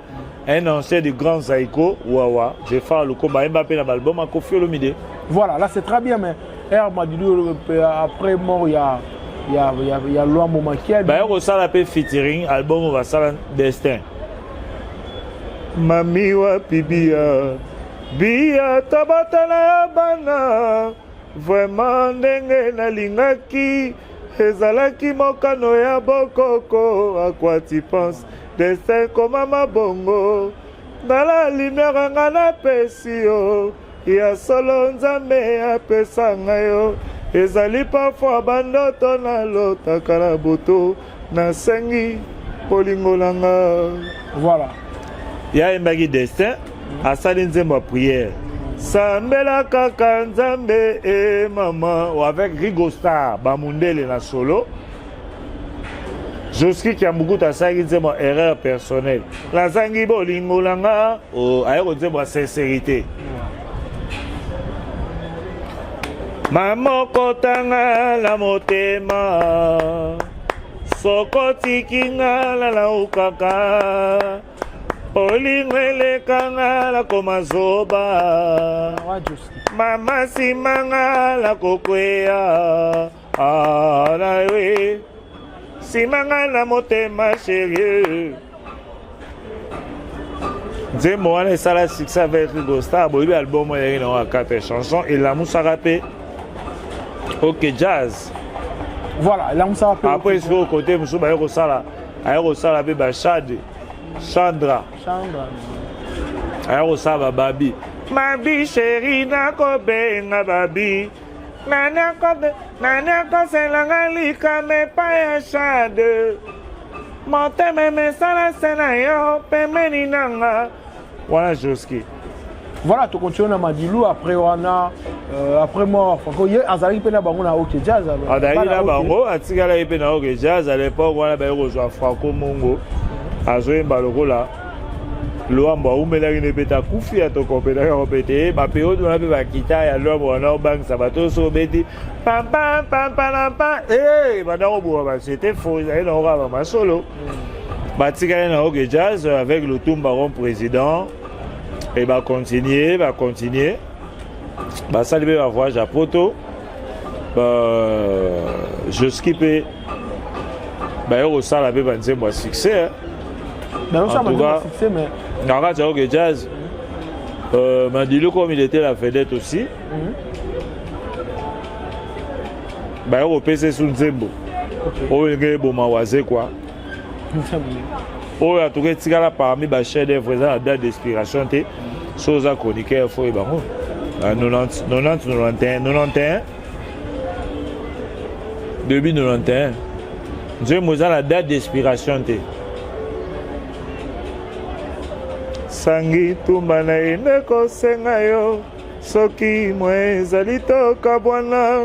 un ancien du grand Zaïko, Wawa, j'ai fait le combat Mbappé dans l'album à Kofi Olomide. Voilà, là c'est très bien, mais après mort, il y a Loa Momakia. Bah, il y a un featuring, album on va ça Destin. Mami wa pibia, bia tabatana bana, vraiment ndenge na lingaki, ezalaki mokano ya bokoko, à quoi tu penses? Destin comme ma bongo dans la lumière ngana pesio ya solo nzambe apesa ngayo ezali parfois bandoto na lota kala boto na sengi polingolanga voilà ya embaki Destin asali nzembo prière Sambela kaka nzambe e mama ou avec Rigostar Bamundele na solo. Joski Kiambukuta saki nzembo erreur personnelle. La zangi bolingo langa o ayeko nzembo sincérité. Mamoko tanga la motema Sokoti kinga la laukaka Olingwele kanga la komazoba Mama simanga la kokwea Alawe Simanga la motema chérie Nzembo wana esala succès avec Rigostar boyebi album oyo na wa 4 chansons et la musarape OK Jazz. Voilà, là on s'appelle. Après sur le côté monsieur ba yoko sala be ba Chandra. Ayoko sala babi. Mabi chérie na ko benga babi. Nana ko selanga lika me pa ya Chade. Monte me sala sena yo pemeni nanga. Voilà Joski. Voilà, tu continues à Madilou, après on a après moi, Franco, hier Azali pena bango na OK Jazz alors. Azali na bango, atikala pena OK Jazz à l'époque on a ba rejoint Franco Mongo. Azoye baloko là. Loamba umela ne beta kufi atokopela kopete ba période on a ba kita ya loamba na bank sabato so beti pam pam pam pam pam bandako bo ba c'était faux il na ora ba solo. Batikala na OK Jazz avec le Tumbaron président. Et va continuer. Bah, ça va voyage à Poto. Je skippe. Bah, au ça la bébé c'est moi succès. En tout cas, succès mais. Nara c'est OK Jazz. M'a dit le comme il était la vedette aussi. Bah, au PC sous Nzembo. Oh, il est bon mawaze quoi. Oh, en tout cas, tigala parmi les chefs d'œuvre à la date d'inspiration, chose à chroniquer, il faut y avoir 90, 91, début 91. Nous avons la date d'inspiration. Sangi tumbana ineko sengayo, soki mwe zalito kabwana,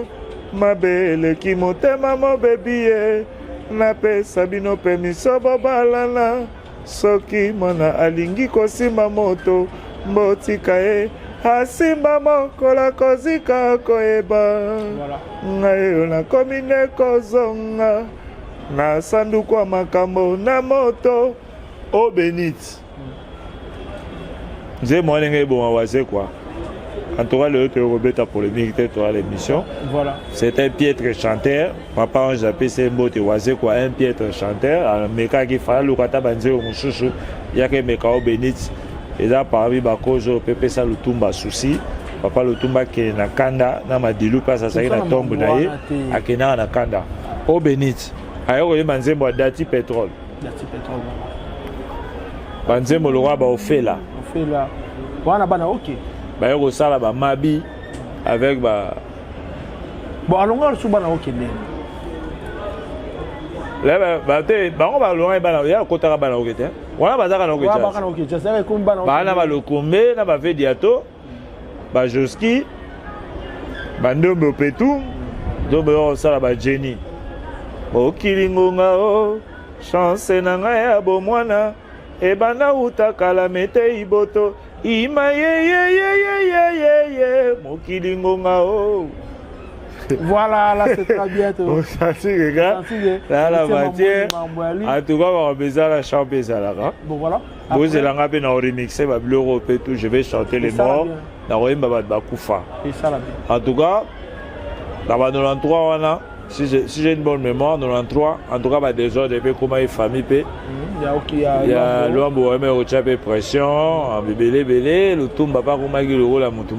mabele kimotema mo bebie. Napesa bino pe misobo balana soki mwana alingi kosimba moto mbotika ye asimba mokola kozika koyeba ngayo nakomi ne kozonga na sanduku ya makambo na moto o benit nze mwana ndenge eboma waze kwa. En tout cas, le Robeta pour le militaire pour l'émission. Voilà. C'est un piètre chanteur. Papa, j'appelle c'est un piètre chanteur. Alors, Meka qui fait le kata banze au Mouchouchou. Il y a que Meka au Benit. Et là, parmi Bakojo, Pepe ça le tumba souci. Papa le tumba qui est na kanda. Na madilu pas ça na tombe naïe. A kena na kanda. Au Benit. Ayo, il banze moi dati pétrole. Dati pétrole. Banze mo le roi ba au fait là. Au fait là. Wana bana OK. Bah yo sala ba mabi avec ba bon alonga le suba na okende là ba te ba on ba longa ba na ya kotaka ba na okete wana bazaka na okete wa ba kana okete ça comme ba na ba na ba lokombe na ba vediato ba Joski ba ndombo petu ndombo yo sala ba Jenny okilingo nga o chance na nga ya bo mwana e bana utakala mete iboto Ima ye mokilingo nga o. Voilà, là c'est très bien. Ça c'est gars. Là la matière. En tout cas, on va besoin la chanter ça là. Bon voilà. Vous allez en faire remixer ba bluro et tout, je vais chanter les morts. Na royemba ba kufa. Et ça là bien. En tout cas, dans 93 wana si j'ai une bonne mémoire 93 en tout cas ba désordre depuis comment il famille pe. Il y a l'homme qui a eu pression, belé, le tout ne pas comme le rôle à mon tout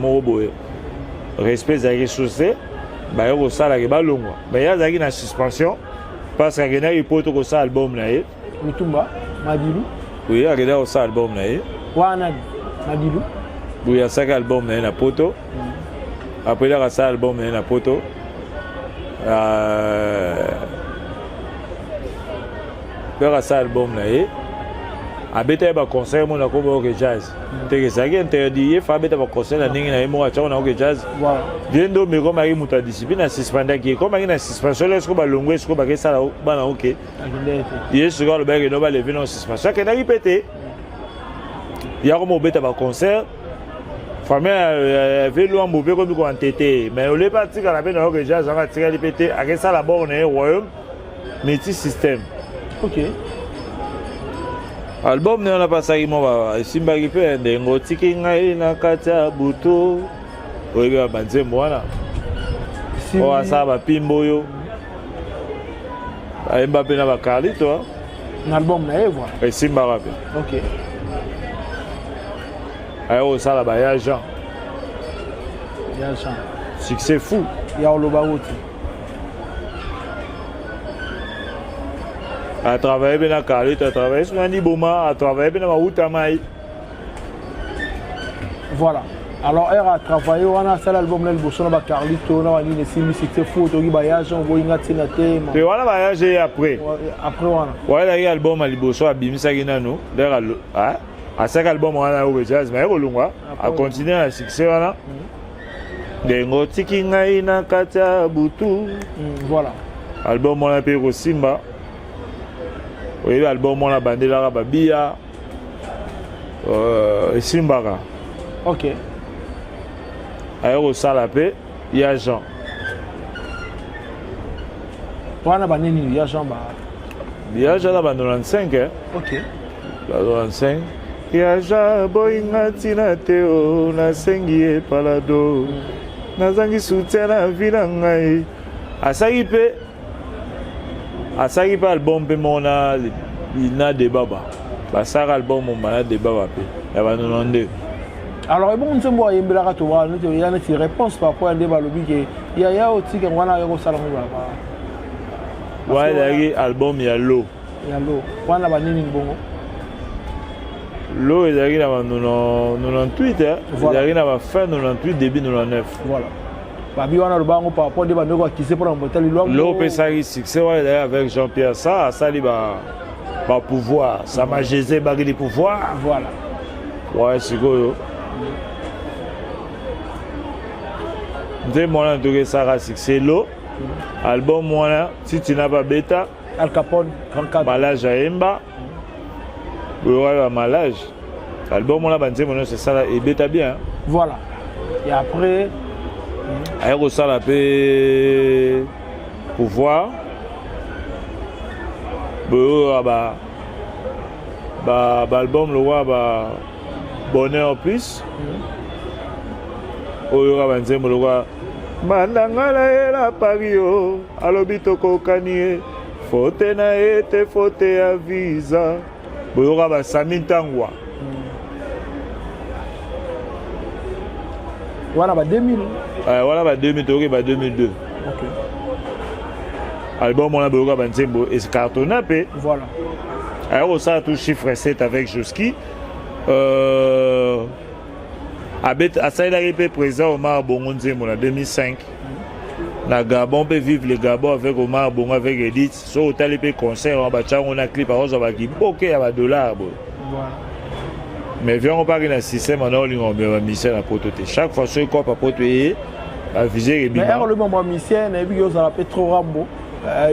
respect à les chaussées, il y a ça là qui est long. Mais il y a une suspension parce qu'il y a un pote qui a album là. Le Tumba, Madilou. Oui, il y a un album là. Wanad, Madilou. Oui, il y a un album là, poto. Après il y a un album là, poto. Vers ça album là abeta ba concert mon na ko ba jazz te ça qui interdit il faut beta ba concert na ningi na imo acha na ko jazz voilà viendo me ko mari muta discipline na suspendre qui comme na suspension est-ce que ba longo est-ce que ba ke sala ba na OK yes go le ba ke no ba lever na suspension que na répéter ya ko mo beta ba concert famille velo en mauvais comme ko entêté mais on est parti quand la peine na ko jazz on va tirer répéter à que ça la borne royaume multi système OK album ne na pasaki mo ba simba ki pe ndengo tiki ngai na kata buto oiga banze mwana o asaba pimbo yo aimba pe na ba Carlito un album na Evra e simba rape OK ayo sala ba ya Jean succès fou ya olobaruti a travaillé bien à Carlito, a travaillé sur Nani Boma, a travaillé bien à Outamai. Voilà. Alors, elle a travaillé, on a fait l'album de Bosson, Carlito, on a mis les 6 c'est fou, on a voyagé, on a voyagé. Et on a voyagé après. Après, on a. Ouais, il y a l'album à Bosson, à Bimisa Ginano. À cet album, on a eu jazz, mais on a continué à succès. Dengo Tiki Ngai na Kata Butu. Voilà. Album, on a payé Simba. Oui, l'album on a bandé la Babia Simbara. OK. Aéro Salapé, il y a Jean. On a bandé il y a Jean ba. Il y a Jean là 95 hein. OK. 95. Il y a Jean boinga tina teo na sengi palado. Na zangi soutien na vida ngai. Asaki pe asaki pa album pe mona ina de baba basaka album mon bana de baba pe ya ba 92 alors bon on se voit yembela ka to wa no ya na ti réponse par rapport à des balobi ke ya oti ke wana yo sala mo ba wa ya album ya lo wana ba nini bongo lo ezaki na 98 hein ezaki na ba fin 98 début 99 voilà Babi wana rubango par rapport à des bandeko qui se pour emboîter le l'eau pesari succès avec Jean-Pierre ça li ba pouvoir ça m'a gésé bagui de pouvoir voilà ouais c'est go de moi en tout cas ça succès l'eau album moi si tu n'as pas bêta Al Capone 34 malage à Emba ouais malage album moi là bandé moi c'est ça et bêta bien voilà et après aéro ça la paix pouvoir album le roi bonheur plus oyo ka banzembo le roi bandangala ela pario alobito kokanie faute na ete faute ya visa oyo ka ba Sami Ntangwa voilà ba 2000 voilà ba 2000 to ba 2002 OK album on a besoin de Nzembo et cartonné pe voilà alors ça tout chiffre 7 avec Joski à ça il a été présent Omar Bongo Nzembo en 2005 na Gabon peut vivre le Gabon avec Omar Bongo avec Edith so hôtel peut concert on va on a clip alors ça va qui OK il y a $. Voilà. Mais viens on parle dans système on a une mission à prototype chaque fois ce quoi pas prototype à viser et bien mais le moment mission et puis ça appelle trop Rambo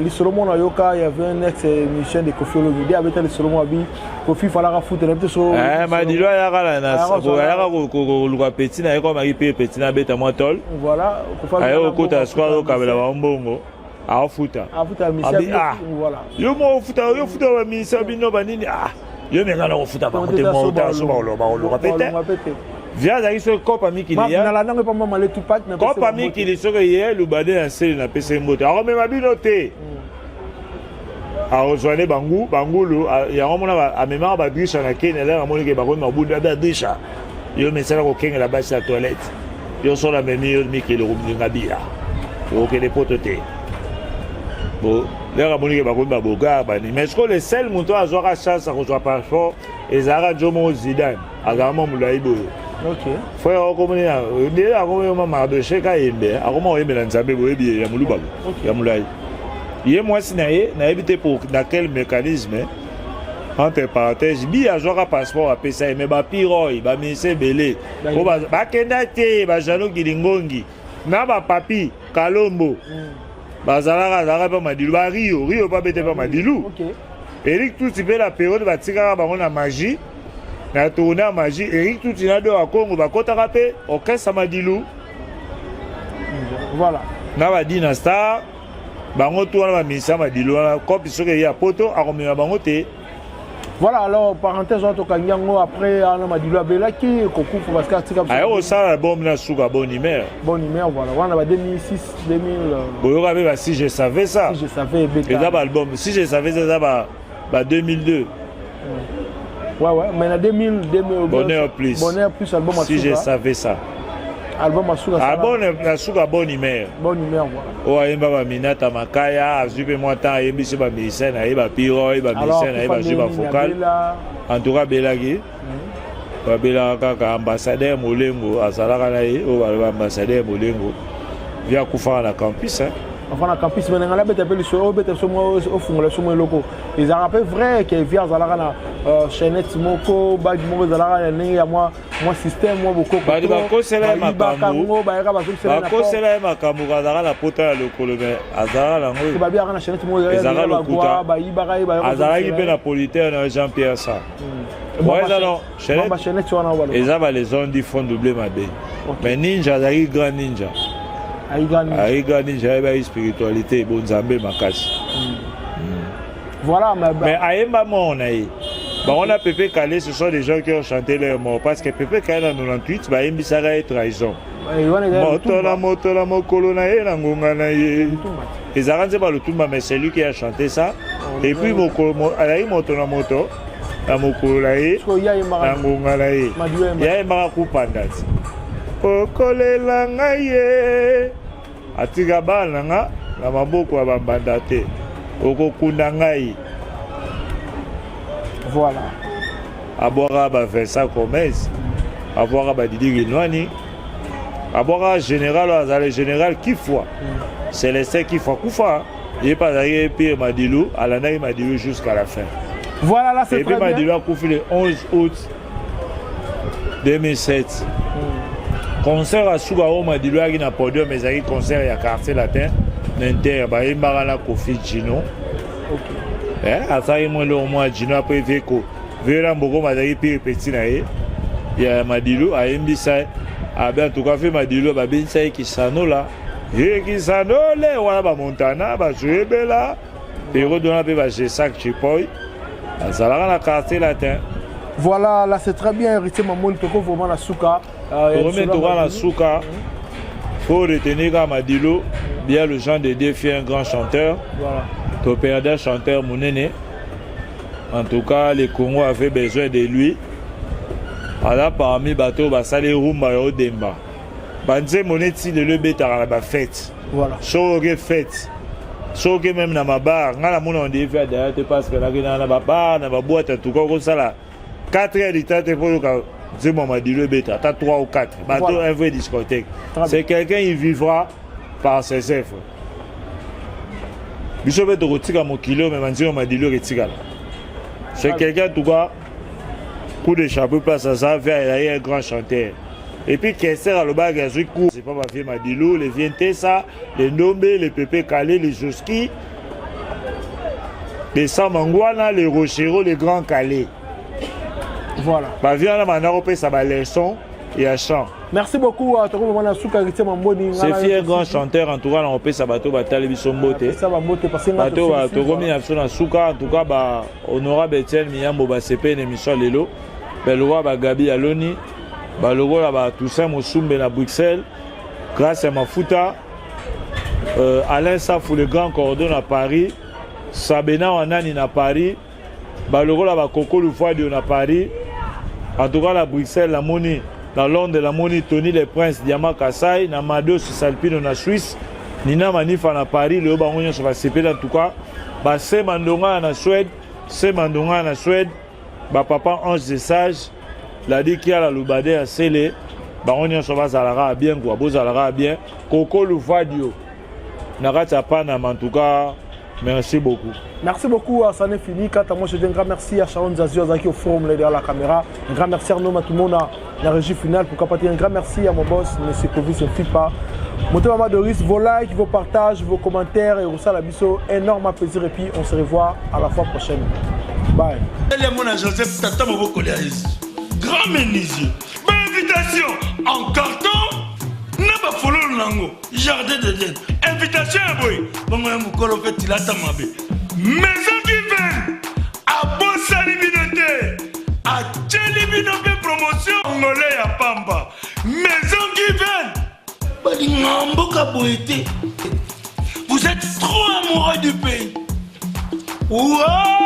le Solomon Ayoka il y avait un ex mission de Kofi Olomide avec le Solomon Abi Kofi fallait foutre un peu so m'a dit là ya na ko lu petit na ko mari petit na beta moi tol voilà ayo ko ta squad ko kabela ba mbongo a futa mission voilà yo mo futa ba mission bino banini yo me ngana ko futa ba ko te mo ta so ba lo répéter via za iso kopa miki ya na la nango pa mama le tupat na kopa miki li soka ye lu bade na sel na pese mbote a me mabino te a rejoindre bangulu ya romona a mémoire ba brisha na Kenya là ramoni ke ba ko mabuda da brisha yo me sala ko kenga la base la toilette yo so la memi miki le rumlinga bia o ke les potote bon là ramoni ke ba ko ba boga ba ni mais ko le sel muto azwa chance a rejoindre parfois ezara jomo Zidane agama mulaibo OK frère comme déjà comme maman de chez Kaimbe akoma oyembe na nzambe boyebi ya mulubago ya mulai ye moi sinaye na ebité pour dans quel mécanisme entre parenthèses bi azwaka passeport apesa ye me bapiro oyo baministre ebele po bakenda te bajano kilingongi na bapapi kalombo bazalaka mpe madilu bario pa bete mpe madilu Eric Touti mpe la période batikaka bango na magie na tourne ya magie Eric Touti na do ya Congo bakotaka mpe orchestre madilu voilà na badina star bango to wana baministre madilu wana kopi soki eyi ya poto akomema bango te. Voilà, alors, parenthèse, on après, on a dit qui Kokoufou, parce que alors, ça, l'album n'a souga bonne humeur. Bonne humeur, voilà. On a 2006, 2000. Si je savais ça. Si je savais, album. Si je savais ça, bah 2002. Ouais, mais en 2000. Bonheur plus. Bonheur plus, album Si je savais ça. Album Asuga. Album Asuga bonne humeur. Bonne humeur, voilà. Ouais, Mba Minata Makaya, Azupe Mwata, Yebisi ba médecin, Ayeba Piro, Ayeba médecin, Ayeba Juba Focal. En tout cas, Belagi. Babela Kaka, ambassadeur Molengo, Azalaka Naye, ambassadeur Molengo. Via Koufa na campus, hein. Enfin, na campus, mais on a bête appelé sur au fond, le sommet locaux. Ils ont rappelé vrai que via Zalaka na chaînette Moko, Bad Moko Zalaka, moi système, moi beaucoup. Badi bako sela makambo. Bako sela makambo Zalaka na pota le colombe. Azalaka la ngo. Babi na chaînette Moko Zalaka le kuta. Azalaka qui peut napolitain na Jean-Pierre ça. Ouais, alors, chaînette wana les zones du fond doublé ma bé. Mais ninja Zaki grand ninja. Aïga ninja ba spiritualité bon Nzambe makasi. Voilà mais Aïmba mon aïe. On a Pépé Calé, ce sont des gens qui ont chanté leur mort parce que Pépé Calé en 98 ba Yembi Sara est trahison. Moto la mokolo na ye na ngonga na ye. Les arrange pas le tout mais c'est lui qui a chanté ça. Et puis alaï moto na moto na mokolo na ye na ngonga na ye. Ya Yemba kupandati. Okolela ngaye atika bana nga na maboko ya bambanda te okokunda ngai voilà abwaka ba Vincent Gomez abwaka ba Didi Ginwani abwaka général azale général Kifwa Célestin Kifwa kufa il pas arrivé pire Madilu alandaki Madilu jusqu'à la fin. Voilà là c'est très bien. Madilu a kufi le 11 août 2007. Concert à Souga au Madilu qui n'a pas de mais concert à quartier latin n'inter bah il m'a la Kofi Gino. OK. À ça il m'a le mois Gino après Veko. Vera Mboko Madari puis petit na il y a Madilu à Mbisa a bien tout cas fait Madilu ba bin sai qui sano là. Et qui sano le wala ba Montana ba jouer bela. Pero dona pe ba G5 Chipoy. À ça la quartier latin. Voilà, là c'est très bien hérité Mamoul Toko vraiment la souka. La souka. Faut retenir qu'à Madilu, bien le genre de défi un grand chanteur. Voilà. Ton père d'un chanteur Mounene. En tout cas, les Congos avaient besoin de lui. Alors parmi bateau basale rumba yo demba. Banze moneti de le beta la fête. Voilà. Shoge fête. Shoge même na mabar, ngala mona on devait faire derrière parce que là na babar na boîte en tout cas comme ça là. 4 heures de temps pour que Madilu beta, t'as 3 ou 4. Bateau un vrai discothèque. C'est quelqu'un qui vivra par ses œuvres. Biso beto kotika mo kilo mais manzi Madilu retika. C'est quelqu'un tout cas coup de chapeau place à ça vers un grand chanteur. Et puis Kessler à le bag à court, c'est pas ma fille Madilu, les Vientessa, les Nombe, les Pépé Calé, les Joski, les Samangwana, les Rochero, les Grands Calais. Voilà. Bah viens là maintenant on ça va leçon et à chant. Merci beaucoup à Toko Mwana Souka Rité Mamboni. C'est fier grand chanteur en tout cas on peut ça bateau batale bisombote. Ça va monter parce que bateau Toko Mwana Souka en tout cas bah honorable Etienne Miyambo ba CP une émission lelo. Ben le roi ba Gabi Aloni, bah le roi ba Toussaint Mosumbe na Bruxelles. Grâce à Mafuta Alain Safou le grand cordon à Paris, Sabena Wanani à Paris. Bah le roi ba Coco Lufadi à Paris. En tout cas, la Bruxelles, la Moni, dans Londres, la Moni, Tony les Princes, Diamant Kassai, Namado, Salpino, na Suisse, Nina Manif en Paris, le Baronien sur la CP, en tout cas, bah c'est Mandonga en Suède, c'est Mandonga en Suède, bah papa Ange des Sages, la dit qu'il y a la Loubade à Sélé, Baronien sur la Zalara bien, quoi, beau Zalara bien, Coco Lufadio, Narata Panam, en tout cas, Merci beaucoup. Merci beaucoup, ça n'est fini. Quant à moi, je dis un grand merci à Sharon Zazio qui est au forum derrière la caméra. Un grand merci à Arnaud Matoumona, la régie finale. Pourquoi pas dire un grand merci à mon boss, M. Kovis, ne fuit pas. Montez Maman Doris, vos likes, vos partages, vos commentaires et Roussa Labisso. Énorme plaisir et puis on se revoit à la fois prochaine. Bye. Joseph Tata grand menuisier. Bonne invitation en carton. N'a pas follow lango. Jardin d'Éden. Invitation à boy. Bon, moi, mon colo fait il a ta mabé. Maison qui vient. À Bossa Libinoté. À Tchelibinoté promotion. Angolais à Pamba. Maison qui vient. Vous êtes trop amoureux du pays. Wow!